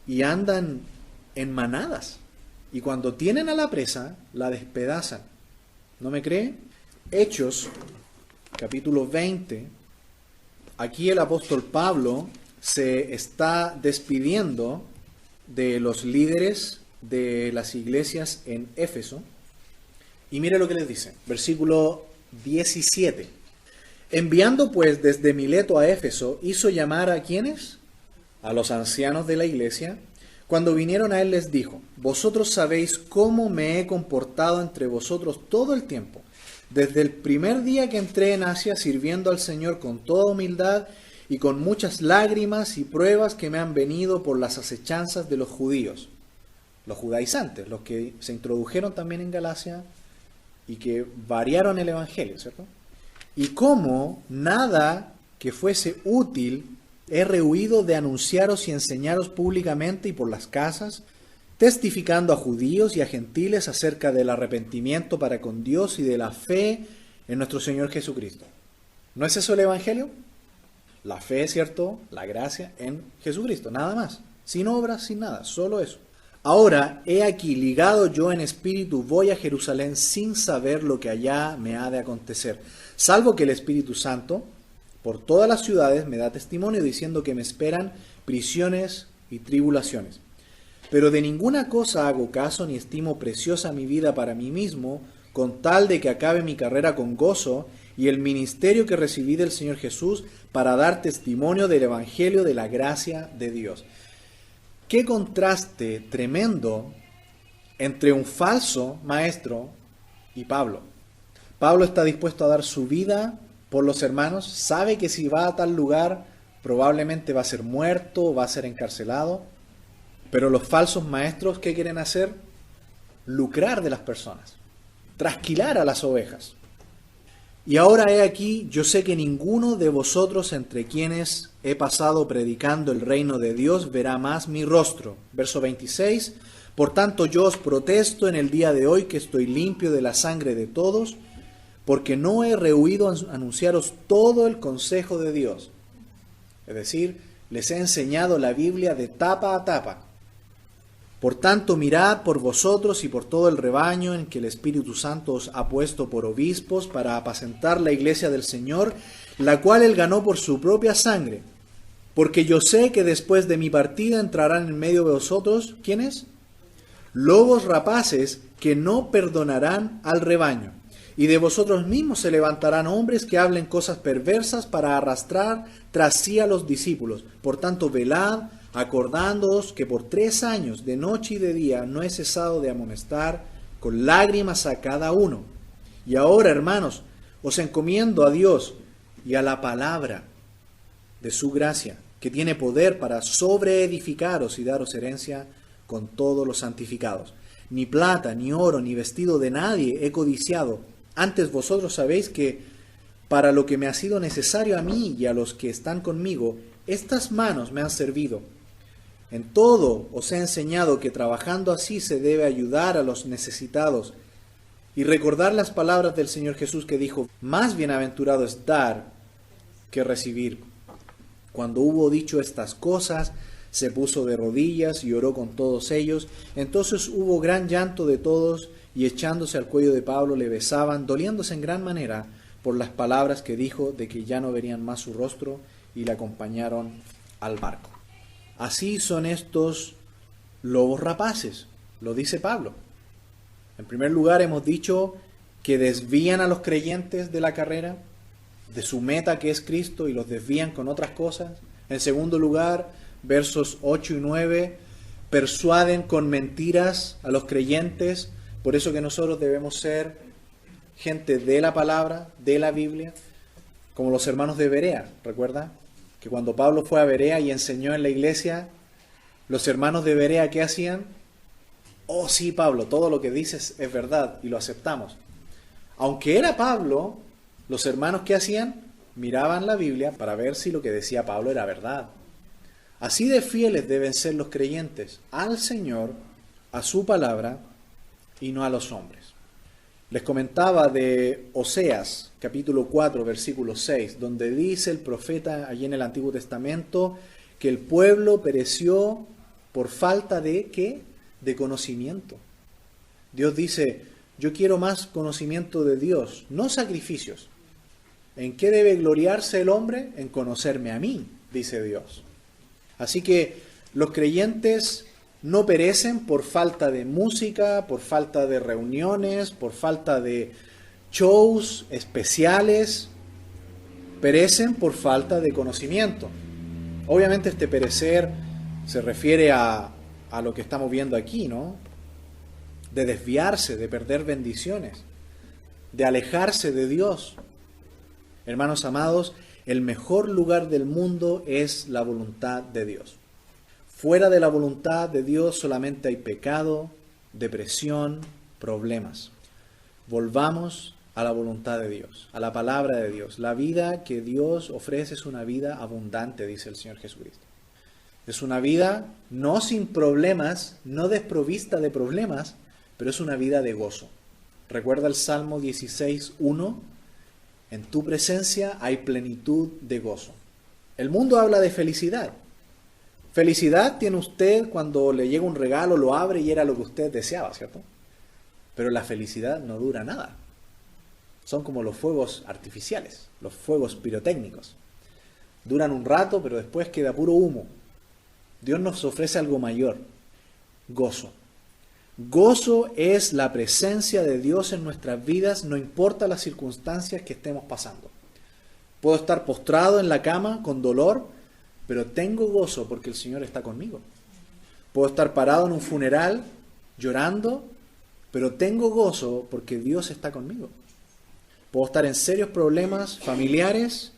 y andan en manadas. Y cuando tienen a la presa, la despedazan. ¿No me cree? Hechos, capítulo 20. Aquí el apóstol Pablo se está despidiendo de los líderes de las iglesias en Éfeso. Y mire lo que les dice. Versículo 17. Enviando pues desde Mileto a Éfeso, hizo llamar ¿a quiénes? A los ancianos de la iglesia. Cuando vinieron a él les dijo: vosotros sabéis cómo me he comportado entre vosotros todo el tiempo, desde el primer día que entré en Asia, sirviendo al Señor con toda humildad y con muchas lágrimas y pruebas que me han venido por las acechanzas de los judíos, los judaizantes, los que se introdujeron también en Galacia y que variaron el evangelio, ¿cierto? Y cómo nada que fuese útil he rehuido de anunciaros y enseñaros públicamente y por las casas, testificando a judíos y a gentiles acerca del arrepentimiento para con Dios y de la fe en nuestro Señor Jesucristo. ¿No es eso el evangelio? La fe, ¿cierto? La gracia en Jesucristo, nada más. Sin obras, sin nada, solo eso. Ahora, he aquí, ligado yo en espíritu, voy a Jerusalén sin saber lo que allá me ha de acontecer, salvo que el Espíritu Santo por todas las ciudades me da testimonio diciendo que me esperan prisiones y tribulaciones. Pero de ninguna cosa hago caso ni estimo preciosa mi vida para mí mismo, con tal de que acabe mi carrera con gozo y el ministerio que recibí del Señor Jesús para dar testimonio del Evangelio de la gracia de Dios. Qué contraste tremendo entre un falso maestro y Pablo. Pablo está dispuesto a dar su vida por los hermanos, sabe que si va a tal lugar probablemente va a ser muerto, va a ser encarcelado, pero los falsos maestros, ¿qué quieren hacer? Lucrar de las personas, trasquilar a las ovejas. Y ahora he aquí, yo sé que ninguno de vosotros entre quienes he pasado predicando el reino de Dios verá más mi rostro. Verso 26, por tanto yo os protesto en el día de hoy que estoy limpio de la sangre de todos, porque no he rehuido anunciaros todo el consejo de Dios. Es decir, les he enseñado la Biblia de tapa a tapa. Por tanto, mirad por vosotros y por todo el rebaño en que el Espíritu Santo os ha puesto por obispos para apacentar la iglesia del Señor, la cual él ganó por su propia sangre. Porque yo sé que después de mi partida entrarán en medio de vosotros, ¿quiénes? Lobos rapaces que no perdonarán al rebaño. Y de vosotros mismos se levantarán hombres que hablen cosas perversas para arrastrar tras sí a los discípulos. Por tanto, velad, acordándoos que por 3 años, de noche y de día, no he cesado de amonestar con lágrimas a cada uno. Y ahora, hermanos, os encomiendo a Dios y a la palabra de su gracia, que tiene poder para sobreedificaros y daros herencia con todos los santificados. Ni plata, ni oro, ni vestido de nadie he codiciado. Antes vosotros sabéis que para lo que me ha sido necesario a mí y a los que están conmigo, estas manos me han servido. En todo os he enseñado que trabajando así se debe ayudar a los necesitados y recordar las palabras del Señor Jesús que dijo: más bienaventurado es dar que recibir. Cuando hubo dicho estas cosas, se puso de rodillas y oró con todos ellos. Entonces hubo gran llanto de todos, y echándose al cuello de Pablo le besaban, doliéndose en gran manera por las palabras que dijo de que ya no verían más su rostro, y le acompañaron al barco. Así son estos lobos rapaces, lo dice Pablo. En primer lugar, hemos dicho que desvían a los creyentes de la carrera, de su meta que es Cristo, y los desvían con otras cosas. En segundo lugar, versos 8 y 9, persuaden con mentiras a los creyentes. Por eso que nosotros debemos ser gente de la palabra, de la Biblia, como los hermanos de Berea. ¿Recuerda? Que cuando Pablo fue a Berea y enseñó en la iglesia, los hermanos de Berea, ¿qué hacían? Oh sí, Pablo, todo lo que dices es verdad y lo aceptamos. Aunque era Pablo, los hermanos, ¿qué hacían? Miraban la Biblia para ver si lo que decía Pablo era verdad. Así de fieles deben ser los creyentes al Señor, a su palabra, y no a los hombres. Les comentaba de Oseas, capítulo 4, versículo 6, donde dice el profeta allí en el Antiguo Testamento que el pueblo pereció por falta de ¿qué? De conocimiento. Dios dice: yo quiero más conocimiento de Dios, no sacrificios. ¿En qué debe gloriarse el hombre? En conocerme a mí, dice Dios. Así que los creyentes no perecen por falta de música, por falta de reuniones, por falta de shows especiales. perecen por falta de conocimiento. Obviamente este perecer se refiere a lo que estamos viendo aquí, ¿no? De desviarse, de perder bendiciones, de alejarse de Dios. Hermanos amados, el mejor lugar del mundo es la voluntad de Dios. Fuera de la voluntad de Dios solamente hay pecado, depresión, problemas. Volvamos a la voluntad de Dios, a la palabra de Dios. La vida que Dios ofrece es una vida abundante, dice el Señor Jesucristo. Es una vida no sin problemas, no desprovista de problemas, pero es una vida de gozo. Recuerda el Salmo 16:1, en tu presencia hay plenitud de gozo. El mundo habla de felicidad. Felicidad tiene usted cuando le llega un regalo, lo abre y era lo que usted deseaba, ¿cierto? Pero la felicidad no dura nada. Son como los fuegos artificiales, los fuegos pirotécnicos. Duran un rato, pero después queda puro humo. Dios nos ofrece algo mayor, gozo. Gozo es la presencia de Dios en nuestras vidas, no importa las circunstancias que estemos pasando. Puedo estar postrado en la cama con dolor, pero tengo gozo porque el Señor está conmigo. Puedo estar parado en un funeral llorando, pero tengo gozo porque Dios está conmigo. Puedo estar en serios problemas familiares,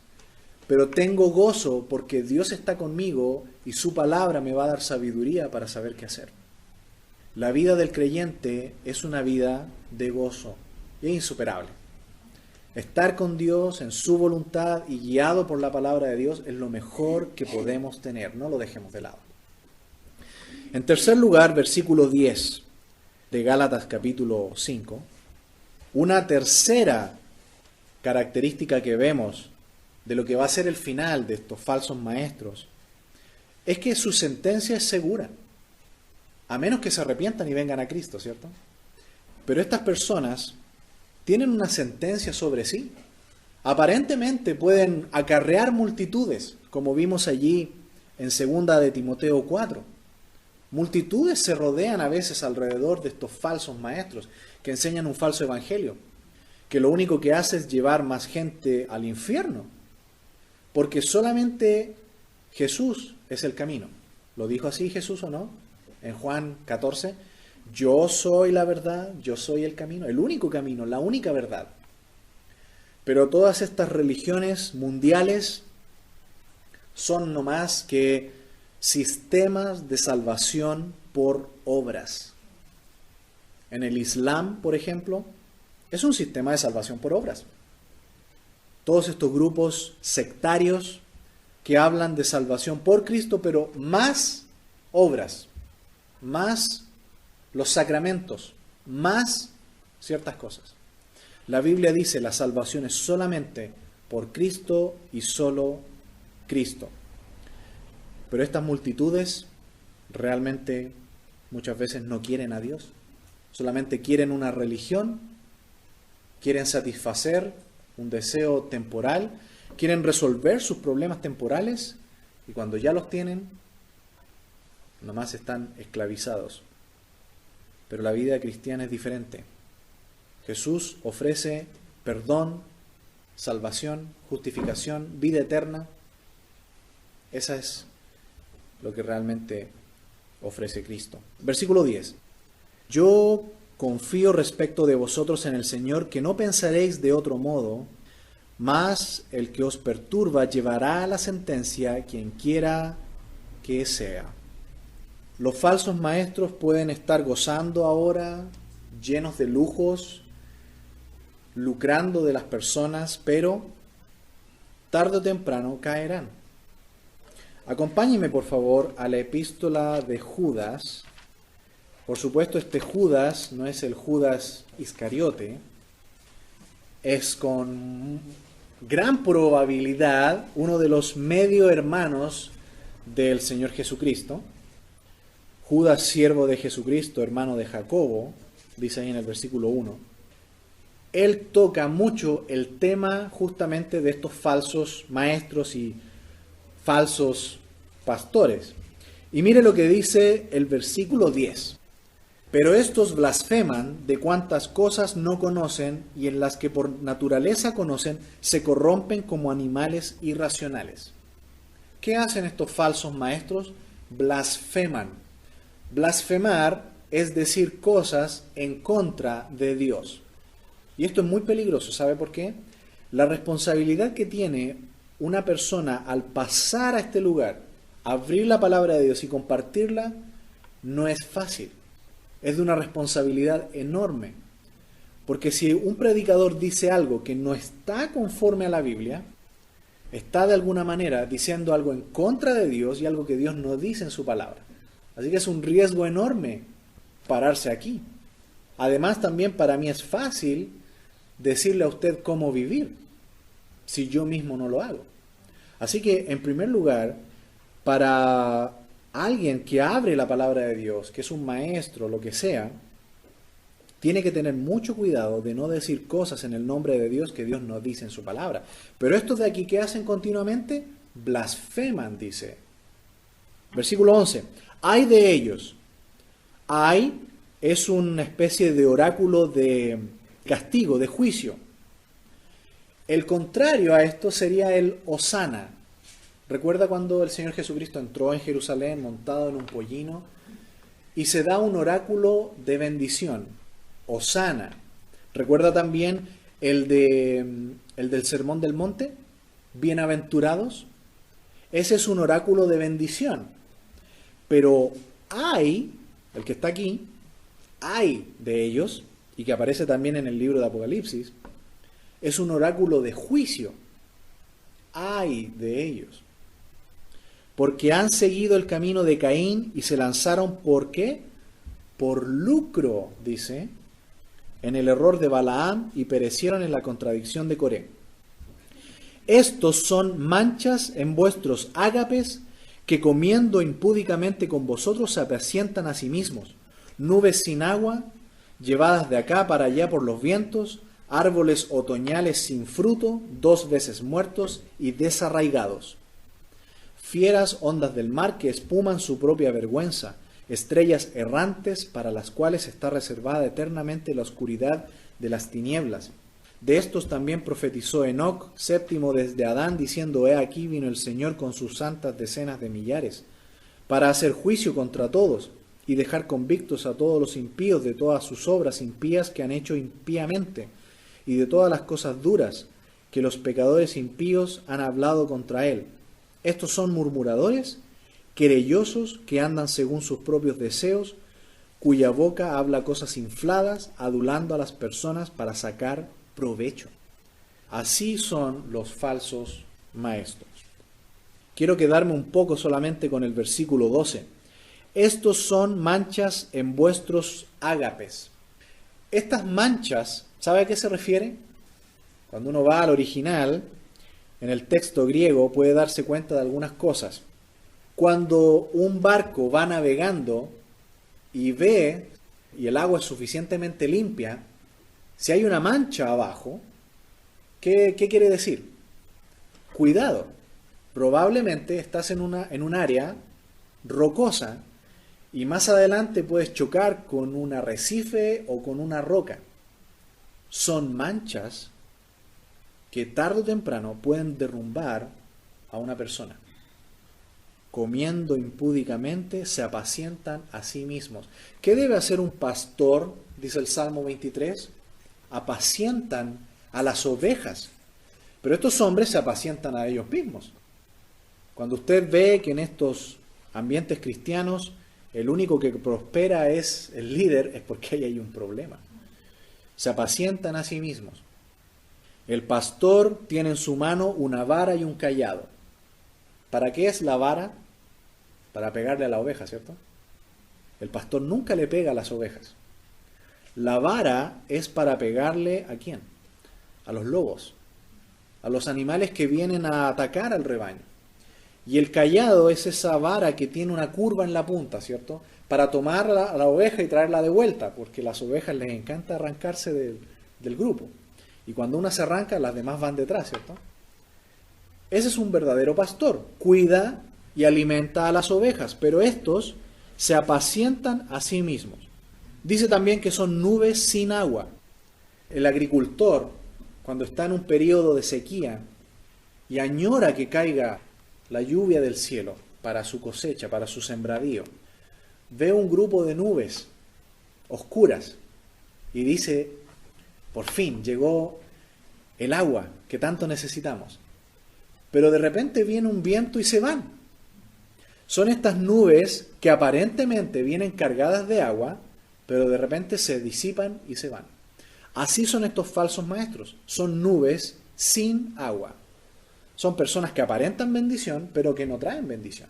pero tengo gozo porque Dios está conmigo y su palabra me va a dar sabiduría para saber qué hacer. La vida del creyente es una vida de gozo y es insuperable. Estar con Dios en su voluntad y guiado por la palabra de Dios es lo mejor que podemos tener. No lo dejemos de lado. En tercer lugar, versículo 10 de Gálatas capítulo 5. Una tercera característica que vemos de lo que va a ser el final de estos falsos maestros es que su sentencia es segura. A menos que se arrepientan y vengan a Cristo, ¿cierto? Pero estas personas tienen una sentencia sobre sí. Aparentemente pueden acarrear multitudes, como vimos allí en 2 de Timoteo 4. Multitudes se rodean a veces alrededor de estos falsos maestros que enseñan un falso evangelio, que lo único que hace es llevar más gente al infierno, porque solamente Jesús es el camino. ¿Lo dijo así Jesús o no? En Juan 14, yo soy la verdad, yo soy el camino, el único camino, la única verdad. Pero todas estas religiones mundiales son no más que sistemas de salvación por obras. En el Islam, por ejemplo, es un sistema de salvación por obras. Todos estos grupos sectarios que hablan de salvación por Cristo, pero más obras, más los sacramentos, más ciertas cosas. La Biblia dice la salvación es solamente por Cristo y solo Cristo. Pero estas multitudes realmente muchas veces no quieren a Dios. Solamente quieren una religión, quieren satisfacer un deseo temporal, quieren resolver sus problemas temporales y cuando ya los tienen, nomás están esclavizados. Pero la vida cristiana es diferente. Jesús ofrece perdón, salvación, justificación, vida eterna. Esa es lo que realmente ofrece Cristo. Versículo 10. Yo confío respecto de vosotros en el Señor que no pensaréis de otro modo, mas el que os perturba llevará a la sentencia quien quiera que sea. Los falsos maestros pueden estar gozando ahora, llenos de lujos, lucrando de las personas, pero tarde o temprano caerán. Acompáñenme por favor a la epístola de Judas. Por supuesto, este Judas no es el Judas Iscariote, es con gran probabilidad uno de los medio hermanos del Señor Jesucristo. Judas, siervo de Jesucristo, hermano de Jacobo, dice ahí en el versículo 1. Él toca mucho el tema justamente de estos falsos maestros y falsos pastores. Y mire lo que dice el versículo 10. Pero estos blasfeman de cuantas cosas no conocen y en las que por naturaleza conocen, se corrompen como animales irracionales. ¿Qué hacen estos falsos maestros? Blasfeman. Blasfemar es decir cosas en contra de Dios. Y esto es muy peligroso, ¿sabe por qué? La responsabilidad que tiene una persona al pasar a este lugar, abrir la palabra de Dios y compartirla, no es fácil. Es de una responsabilidad enorme. Porque si un predicador dice algo que no está conforme a la Biblia, está de alguna manera diciendo algo en contra de Dios y algo que Dios no dice en su palabra. Así que es un riesgo enorme pararse aquí. Además, también para mí es fácil decirle a usted cómo vivir, si yo mismo no lo hago. Así que, en primer lugar, para alguien que abre la palabra de Dios, que es un maestro, lo que sea, tiene que tener mucho cuidado de no decir cosas en el nombre de Dios que Dios no dice en su palabra. Pero estos de aquí, ¿qué hacen continuamente? Blasfeman, dice. Versículo 11. Ay de ellos. Ay es una especie de oráculo de castigo, de juicio. El contrario a esto sería el Hosana. ¿Recuerda cuando el Señor Jesucristo entró en Jerusalén montado en un pollino? Y se da un oráculo de bendición, Hosana. ¿Recuerda también el del Sermón del Monte? Bienaventurados. Ese es un oráculo de bendición. Pero hay, el que está aquí, hay de ellos, y que aparece también en el libro de Apocalipsis, es un oráculo de juicio. Hay de ellos. Porque han seguido el camino de Caín y se lanzaron, ¿por qué? Por lucro, dice, en el error de Balaam y perecieron en la contradicción de Coré. Estos son manchas en vuestros ágapes que comiendo impúdicamente con vosotros se apacientan a sí mismos. Nubes sin agua, llevadas de acá para allá por los vientos, árboles otoñales sin fruto, 2 veces muertos y desarraigados. Fieras ondas del mar que espuman su propia vergüenza, estrellas errantes para las cuales está reservada eternamente la oscuridad de las tinieblas. De estos también profetizó Enoc, séptimo desde Adán, diciendo: He aquí vino el Señor con sus santas decenas de millares, para hacer juicio contra todos, y dejar convictos a todos los impíos de todas sus obras impías que han hecho impíamente, y de todas las cosas duras que los pecadores impíos han hablado contra él. Estos son murmuradores, querellosos, que andan según sus propios deseos, cuya boca habla cosas infladas, adulando a las personas para sacar provecho. Así son los falsos maestros. Quiero quedarme un poco solamente con el versículo 12. Estos son manchas en vuestros ágapes. Estas manchas, ¿sabe a qué se refiere? Cuando uno va al original, en el texto griego puede darse cuenta de algunas cosas. Cuando un barco va navegando y ve, y el agua es suficientemente limpia, si hay una mancha abajo, ¿qué quiere decir? Cuidado, probablemente estás en un área rocosa y más adelante puedes chocar con un arrecife o con una roca. Son manchas que tarde o temprano pueden derrumbar a una persona. Comiendo impúdicamente se apacientan a sí mismos. ¿Qué debe hacer un pastor? Dice el Salmo 23. Apacientan a las ovejas. Pero estos hombres se apacientan a ellos mismos. Cuando usted ve que en estos ambientes cristianos el único que prospera es el líder, es porque ahí hay un problema. Se apacientan a sí mismos. El pastor tiene en su mano una vara y un cayado. ¿Para qué es la vara? Para pegarle a la oveja, ¿cierto? El pastor nunca le pega a las ovejas. La vara es para pegarle ¿a quién? A los lobos, a los animales que vienen a atacar al rebaño. Y el cayado es esa vara que tiene una curva en la punta, ¿cierto? Para tomar a la oveja y traerla de vuelta, porque a las ovejas les encanta arrancarse del grupo. Y cuando una se arranca, las demás van detrás, ¿cierto? Ese es un verdadero pastor. Cuida y alimenta a las ovejas, pero estos se apacientan a sí mismos. Dice también que son nubes sin agua. El agricultor, cuando está en un periodo de sequía y añora que caiga la lluvia del cielo para su cosecha, para su sembradío, ve un grupo de nubes oscuras y dice, por fin llegó el agua que tanto necesitamos. Pero de repente viene un viento y se van. Son estas nubes que aparentemente vienen cargadas de agua, pero de repente se disipan y se van. Así son estos falsos maestros. Son nubes sin agua. Son personas que aparentan bendición, pero que no traen bendición.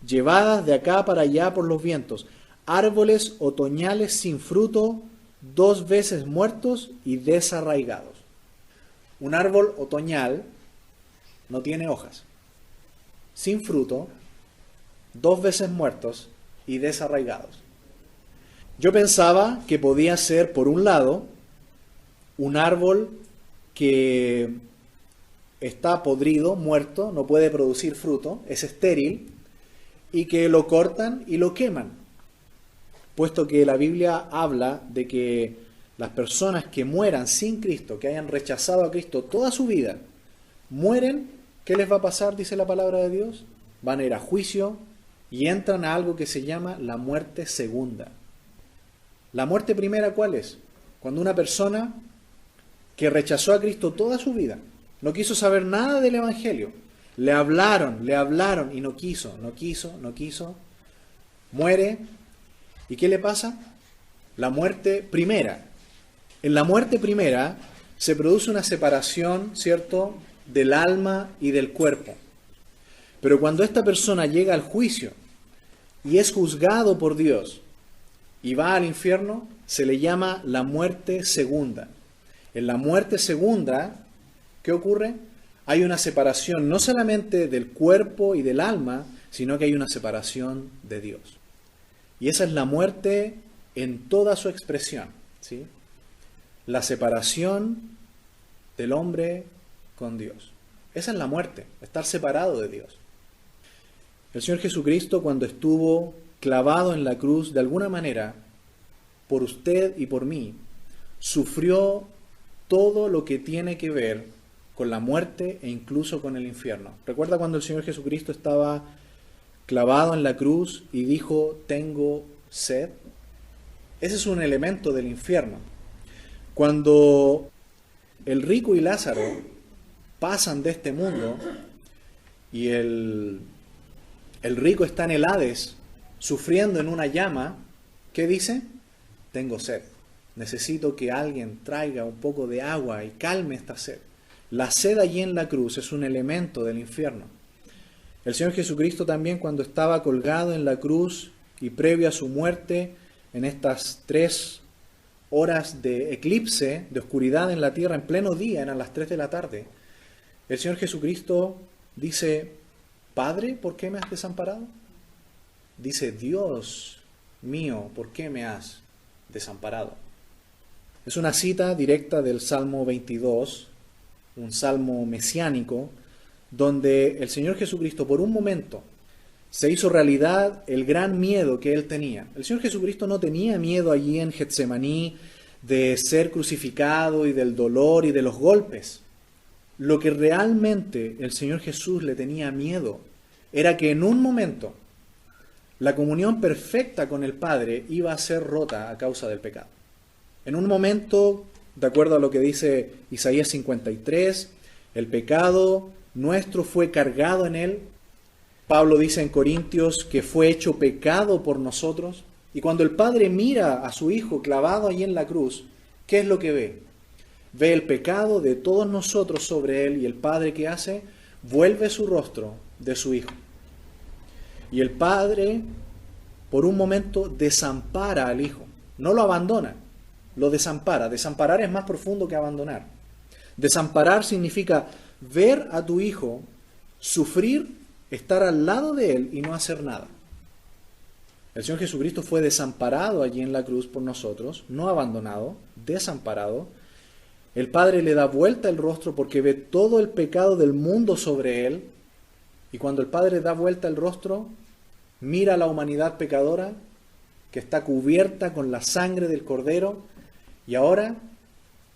Llevadas de acá para allá por los vientos. Árboles otoñales sin fruto, 2 veces muertos y desarraigados. Un árbol otoñal no tiene hojas, sin fruto, 2 veces muertos y desarraigados. Yo pensaba que podía ser, por un lado, un árbol que está podrido, muerto, no puede producir fruto, es estéril, y que lo cortan y lo queman, puesto que la Biblia habla de que las personas que mueran sin Cristo, que hayan rechazado a Cristo toda su vida, mueren, ¿qué les va a pasar? Dice la palabra de Dios. Van a ir a juicio y entran a algo que se llama la muerte segunda. La muerte primera, ¿cuál es? Cuando una persona que rechazó a Cristo toda su vida, no quiso saber nada del Evangelio, le hablaron y no quiso, muere. ¿Y qué le pasa? La muerte primera. En la muerte primera se produce una separación, ¿cierto?, del alma y del cuerpo. Pero cuando esta persona llega al juicio y es juzgado por Dios y va al infierno, se le llama la muerte segunda. En la muerte segunda, ¿qué ocurre? Hay una separación no solamente del cuerpo y del alma, sino que hay una separación de Dios. Y esa es la muerte en toda su expresión, ¿sí? La separación del hombre con Dios. Esa es la muerte, estar separado de Dios. El Señor Jesucristo, cuando estuvo clavado en la cruz, de alguna manera, por usted y por mí, sufrió todo lo que tiene que ver con la muerte e incluso con el infierno. ¿Recuerda cuando el Señor Jesucristo estaba clavado en la cruz y dijo, tengo sed? Ese es un elemento del infierno. Cuando el rico y Lázaro pasan de este mundo y el rico está en el Hades sufriendo en una llama, ¿qué dice? Tengo sed. Necesito que alguien traiga un poco de agua y calme esta sed. La sed allí en la cruz es un elemento del infierno. El Señor Jesucristo también, cuando estaba colgado en la cruz y previo a su muerte, en estas 3 horas de eclipse, de oscuridad en la tierra, en pleno día, eran las 3 de la tarde, el Señor Jesucristo dice, Padre, ¿por qué me has desamparado? Dice, Dios mío, ¿por qué me has desamparado? Es una cita directa del Salmo 22, un salmo mesiánico, donde el Señor Jesucristo por un momento se hizo realidad el gran miedo que él tenía. El Señor Jesucristo no tenía miedo allí en Getsemaní de ser crucificado y del dolor y de los golpes. Lo que realmente el Señor Jesús le tenía miedo era que en un momento la comunión perfecta con el Padre iba a ser rota a causa del pecado. En un momento, de acuerdo a lo que dice Isaías 53, el pecado nuestro fue cargado en él. Pablo dice en Corintios que fue hecho pecado por nosotros. Y cuando el Padre mira a su Hijo clavado allí en la cruz, ¿qué es lo que ve? Ve el pecado de todos nosotros sobre él, y el Padre, ¿qué hace? Vuelve su rostro de su Hijo. Y el Padre, por un momento, desampara al Hijo. No lo abandona, lo desampara. Desamparar es más profundo que abandonar. Desamparar significa ver a tu Hijo sufrir, estar al lado de él y no hacer nada. El Señor Jesucristo fue desamparado allí en la cruz por nosotros, no abandonado, desamparado. El Padre le da vuelta el rostro porque ve todo el pecado del mundo sobre él. Y cuando el Padre da vuelta el rostro, mira a la humanidad pecadora que está cubierta con la sangre del Cordero, y ahora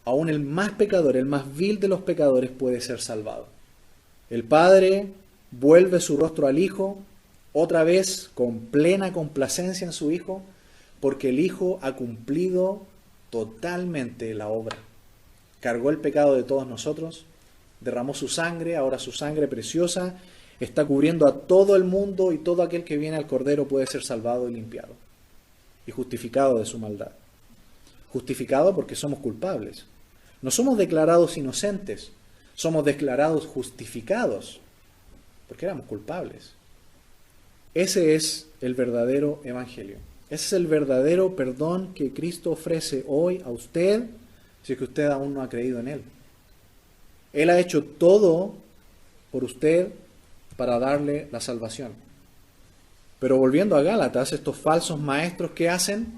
aún el más pecador, el más vil de los pecadores puede ser salvado. El Padre vuelve su rostro al Hijo, otra vez con plena complacencia en su Hijo, porque el Hijo ha cumplido totalmente la obra. Cargó el pecado de todos nosotros, derramó su sangre, ahora su sangre preciosa está cubriendo a todo el mundo, y todo aquel que viene al Cordero puede ser salvado y limpiado y justificado de su maldad. Justificado porque somos culpables. No somos declarados inocentes, somos declarados justificados porque éramos culpables. Ese es el verdadero evangelio. Ese es el verdadero perdón que Cristo ofrece hoy a usted, si es que usted aún no ha creído en Él. Él ha hecho todo por usted para darle la salvación. Pero volviendo a Gálatas, estos falsos maestros, ¿qué hacen?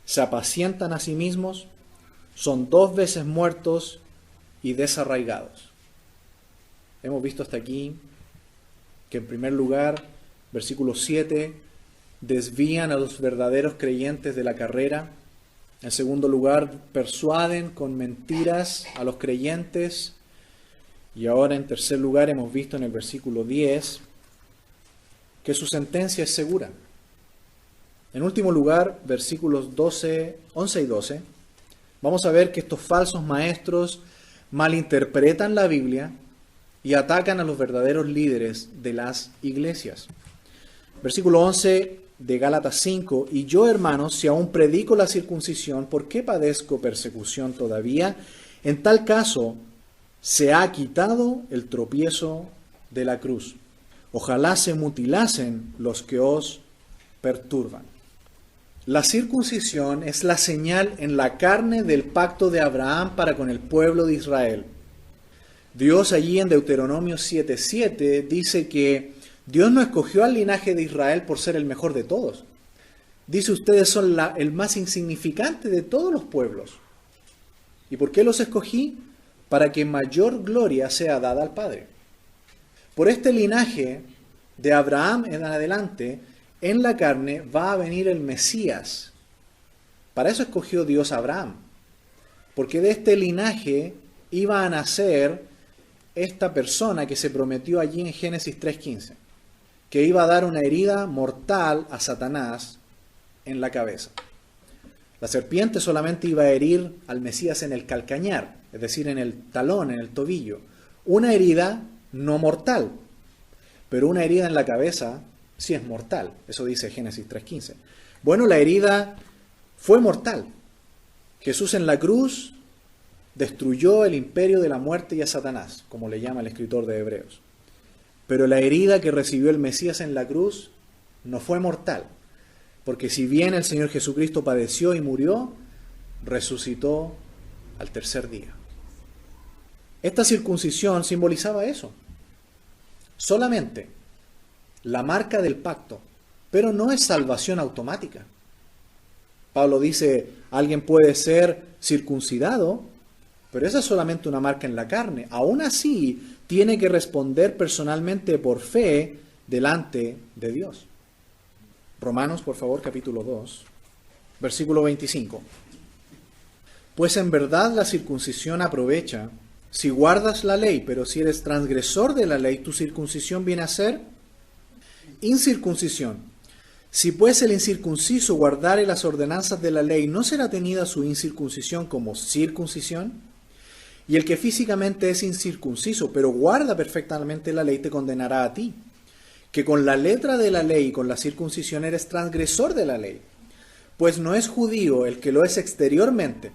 Se apacientan a sí mismos, son 2 veces muertos y desarraigados. Hemos visto hasta aquí que en primer lugar, versículo 7, desvían a los verdaderos creyentes de la carrera. En segundo lugar, persuaden con mentiras a los creyentes. Y ahora en tercer lugar hemos visto en el versículo 10 que su sentencia es segura. En último lugar, versículos 11 y 12, vamos a ver que estos falsos maestros malinterpretan la Biblia y atacan a los verdaderos líderes de las iglesias. Versículo 11 de Gálatas 5, y yo, hermanos, si aún predico la circuncisión, ¿por qué padezco persecución todavía? En tal caso, se ha quitado el tropiezo de la cruz. Ojalá se mutilasen los que os perturban. La circuncisión es la señal en la carne del pacto de Abraham para con el pueblo de Israel. Dios allí en Deuteronomio 7:7 dice que Dios no escogió al linaje de Israel por ser el mejor de todos. Dice, ustedes son el más insignificante de todos los pueblos. ¿Y por qué los escogí? Para que mayor gloria sea dada al Padre. Por este linaje de Abraham en adelante, en la carne va a venir el Mesías. Para eso escogió Dios a Abraham. Porque de este linaje iba a nacer esta persona que se prometió allí en Génesis 3:15, que iba a dar una herida mortal a Satanás en la cabeza. La serpiente solamente iba a herir al Mesías en el calcañar, es decir, en el talón, en el tobillo. Una herida no mortal, pero una herida en la cabeza sí es mortal. Eso dice Génesis 3:15. Bueno, la herida fue mortal. Jesús en la cruz destruyó el imperio de la muerte y a Satanás, como le llama el escritor de Hebreos. Pero la herida que recibió el Mesías en la cruz no fue mortal, porque si bien el Señor Jesucristo padeció y murió, resucitó al tercer día. Esta circuncisión simbolizaba eso. Solamente la marca del pacto, pero no es salvación automática. Pablo dice, alguien puede ser circuncidado, pero esa es solamente una marca en la carne. Aún así, tiene que responder personalmente por fe delante de Dios. Romanos, por favor, capítulo 2, versículo 25. Pues en verdad la circuncisión aprovecha si guardas la ley, pero si eres transgresor de la ley, tu circuncisión viene a ser incircuncisión. Si pues el incircunciso guardare las ordenanzas de la ley, ¿no será tenida su incircuncisión como circuncisión? Y el que físicamente es incircunciso, pero guarda perfectamente la ley, te condenará a ti, que con la letra de la ley y con la circuncisión eres transgresor de la ley. Pues no es judío el que lo es exteriormente,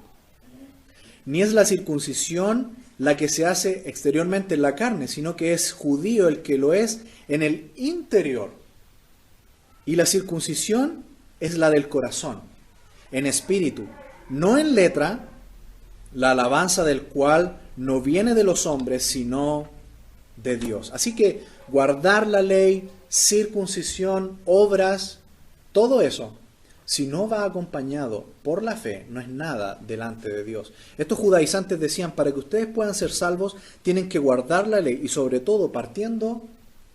ni es la circuncisión la que se hace exteriormente en la carne, sino que es judío el que lo es en el interior. Y la circuncisión es la del corazón, en espíritu, no en letra, la alabanza del cual no viene de los hombres, sino de Dios. Así que guardar la ley, circuncisión, obras, todo eso, si no va acompañado por la fe, no es nada delante de Dios. Estos judaizantes decían, para que ustedes puedan ser salvos, tienen que guardar la ley, y sobre todo partiendo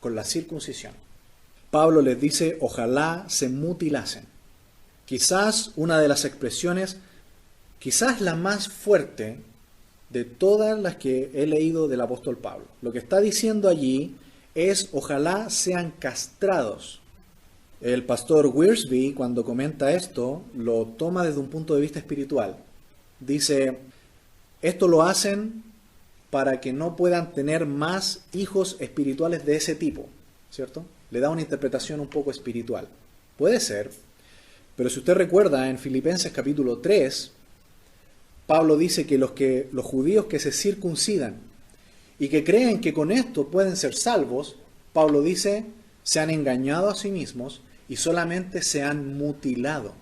con la circuncisión. Pablo les dice, ojalá se mutilasen. Quizás una de las expresiones, quizás la más fuerte de todas las que he leído del apóstol Pablo. Lo que está diciendo allí es: ojalá sean castrados. El pastor Wiersbe, cuando comenta esto, lo toma desde un punto de vista espiritual. Dice, esto lo hacen para que no puedan tener más hijos espirituales de ese tipo, ¿cierto? Le da una interpretación un poco espiritual. Puede ser, pero si usted recuerda, en Filipenses capítulo 3, Pablo dice que los judíos que se circuncidan y que creen que con esto pueden ser salvos, Pablo dice, se han engañado a sí mismos y solamente se han mutilado.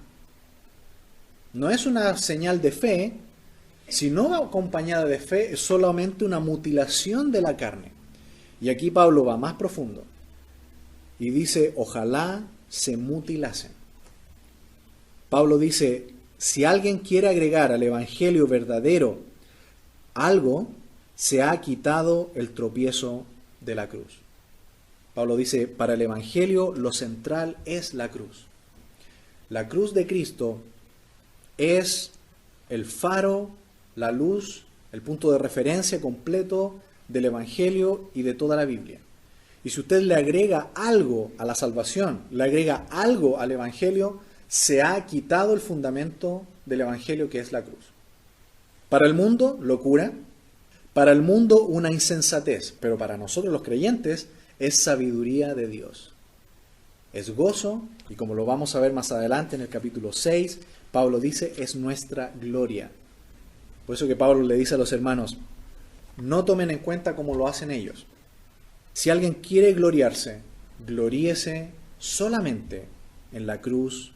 No es una señal de fe, sino acompañada de fe, es solamente una mutilación de la carne. Y aquí Pablo va más profundo y dice, ojalá se mutilasen. Pablo dice, si alguien quiere agregar al evangelio verdadero algo, se ha quitado el tropiezo de la cruz. Pablo dice, para el evangelio lo central es la cruz. La cruz de Cristo es el faro, la luz, el punto de referencia completo del evangelio y de toda la Biblia. Y si usted le agrega algo a la salvación, le agrega algo al evangelio, se ha quitado el fundamento del evangelio, que es la cruz. Para el mundo, locura. Para el mundo, una insensatez. Pero para nosotros los creyentes, es sabiduría de Dios. Es gozo, y como lo vamos a ver más adelante en el capítulo 6, Pablo dice, es nuestra gloria. Por eso que Pablo le dice a los hermanos, no tomen en cuenta como lo hacen ellos. Si alguien quiere gloriarse, gloríese solamente en la cruz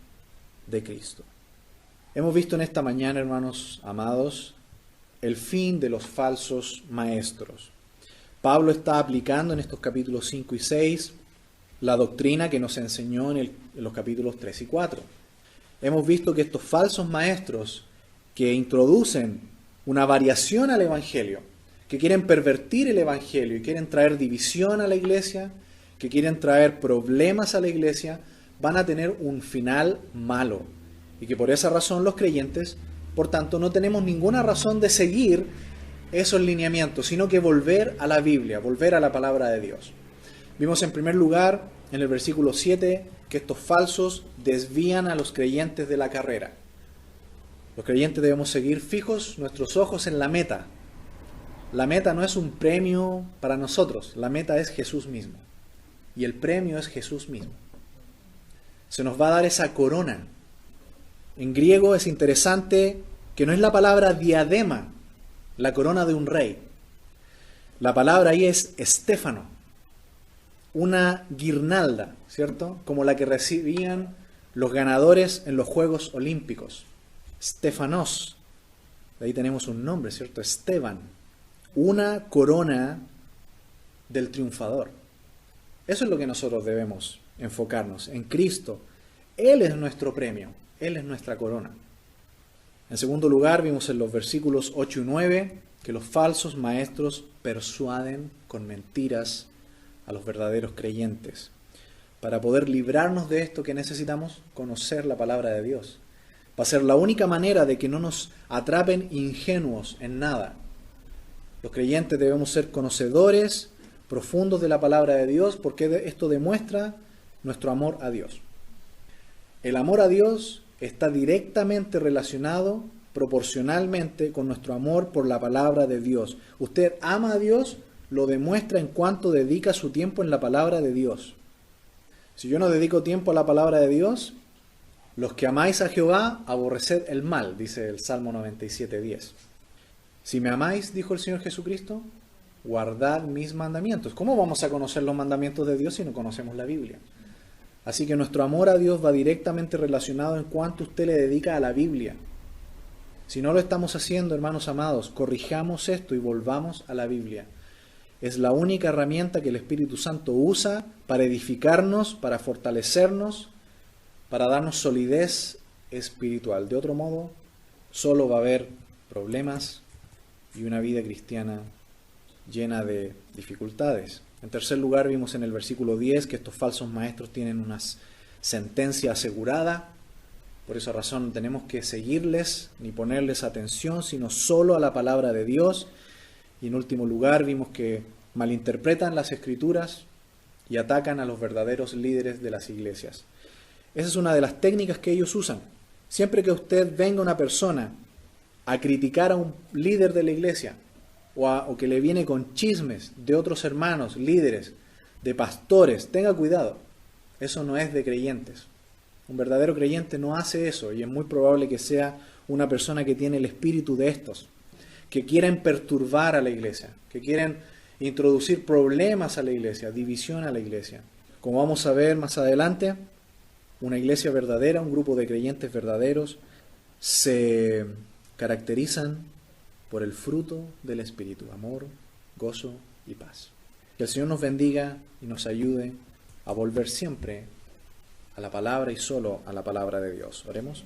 de Cristo. Hemos visto en esta mañana, hermanos amados, el fin de los falsos maestros. Pablo está aplicando en estos capítulos 5 y 6 la doctrina que nos enseñó en los capítulos 3 y 4. Hemos visto que estos falsos maestros que introducen una variación al evangelio, que quieren pervertir el evangelio y quieren traer división a la iglesia, que quieren traer problemas a la iglesia, van a tener un final malo. Y que por esa razón los creyentes, por tanto, no tenemos ninguna razón de seguir esos lineamientos, sino que volver a la Biblia, volver a la palabra de Dios. Vimos en primer lugar, en el versículo 7, que estos falsos desvían a los creyentes de la carrera. Los creyentes debemos seguir fijos nuestros ojos en la meta. La meta no es un premio para nosotros, la meta es Jesús mismo. Y el premio es Jesús mismo. Se nos va a dar esa corona. En griego es interesante que no es la palabra diadema, la corona de un rey. La palabra ahí es estéfano, una guirnalda, ¿cierto? Como la que recibían los ganadores en los Juegos Olímpicos. Stefanos, de ahí tenemos un nombre, ¿cierto? Esteban, una corona del triunfador. Eso es lo que nosotros debemos enfocarnos, en Cristo. Él es nuestro premio, Él es nuestra corona. En segundo lugar, vimos en los versículos 8 y 9 que los falsos maestros persuaden con mentiras a los verdaderos creyentes. Para poder librarnos de esto, ¿qué necesitamos? Conocer la palabra de Dios. Va a ser la única manera de que no nos atrapen ingenuos en nada. Los creyentes debemos ser conocedores profundos de la palabra de Dios, porque esto demuestra nuestro amor a Dios. El amor a Dios está directamente relacionado proporcionalmente con nuestro amor por la palabra de Dios. Usted ama a Dios, lo demuestra en cuanto dedica su tiempo en la palabra de Dios. Si yo no dedico tiempo a la palabra de Dios, los que amáis a Jehová, aborreced el mal, dice el Salmo 97:10. Si me amáis, dijo el Señor Jesucristo, guardad mis mandamientos. ¿Cómo vamos a conocer los mandamientos de Dios si no conocemos la Biblia? Así que nuestro amor a Dios va directamente relacionado en cuanto usted le dedica a la Biblia. Si no lo estamos haciendo, hermanos amados, corrijamos esto y volvamos a la Biblia. Es la única herramienta que el Espíritu Santo usa para edificarnos, para fortalecernos, para darnos solidez espiritual. De otro modo, solo va a haber problemas y una vida cristiana llena de dificultades. En tercer lugar, vimos en el versículo 10 que estos falsos maestros tienen una sentencia asegurada. Por esa razón tenemos que seguirles ni ponerles atención, sino solo a la palabra de Dios. Y en último lugar vimos que malinterpretan las Escrituras y atacan a los verdaderos líderes de las iglesias. Esa es una de las técnicas que ellos usan. Siempre que usted venga una persona a criticar a un líder de la iglesia o que le viene con chismes de otros hermanos, líderes, de pastores, tenga cuidado. Eso no es de creyentes. Un verdadero creyente no hace eso y es muy probable que sea una persona que tiene el espíritu de estos, que quieren perturbar a la iglesia, que quieren introducir problemas a la iglesia, división a la iglesia. Como vamos a ver más adelante, una iglesia verdadera, un grupo de creyentes verdaderos, se caracterizan por el fruto del Espíritu, amor, gozo y paz. Que el Señor nos bendiga y nos ayude a volver siempre a la palabra y solo a la palabra de Dios. Oremos.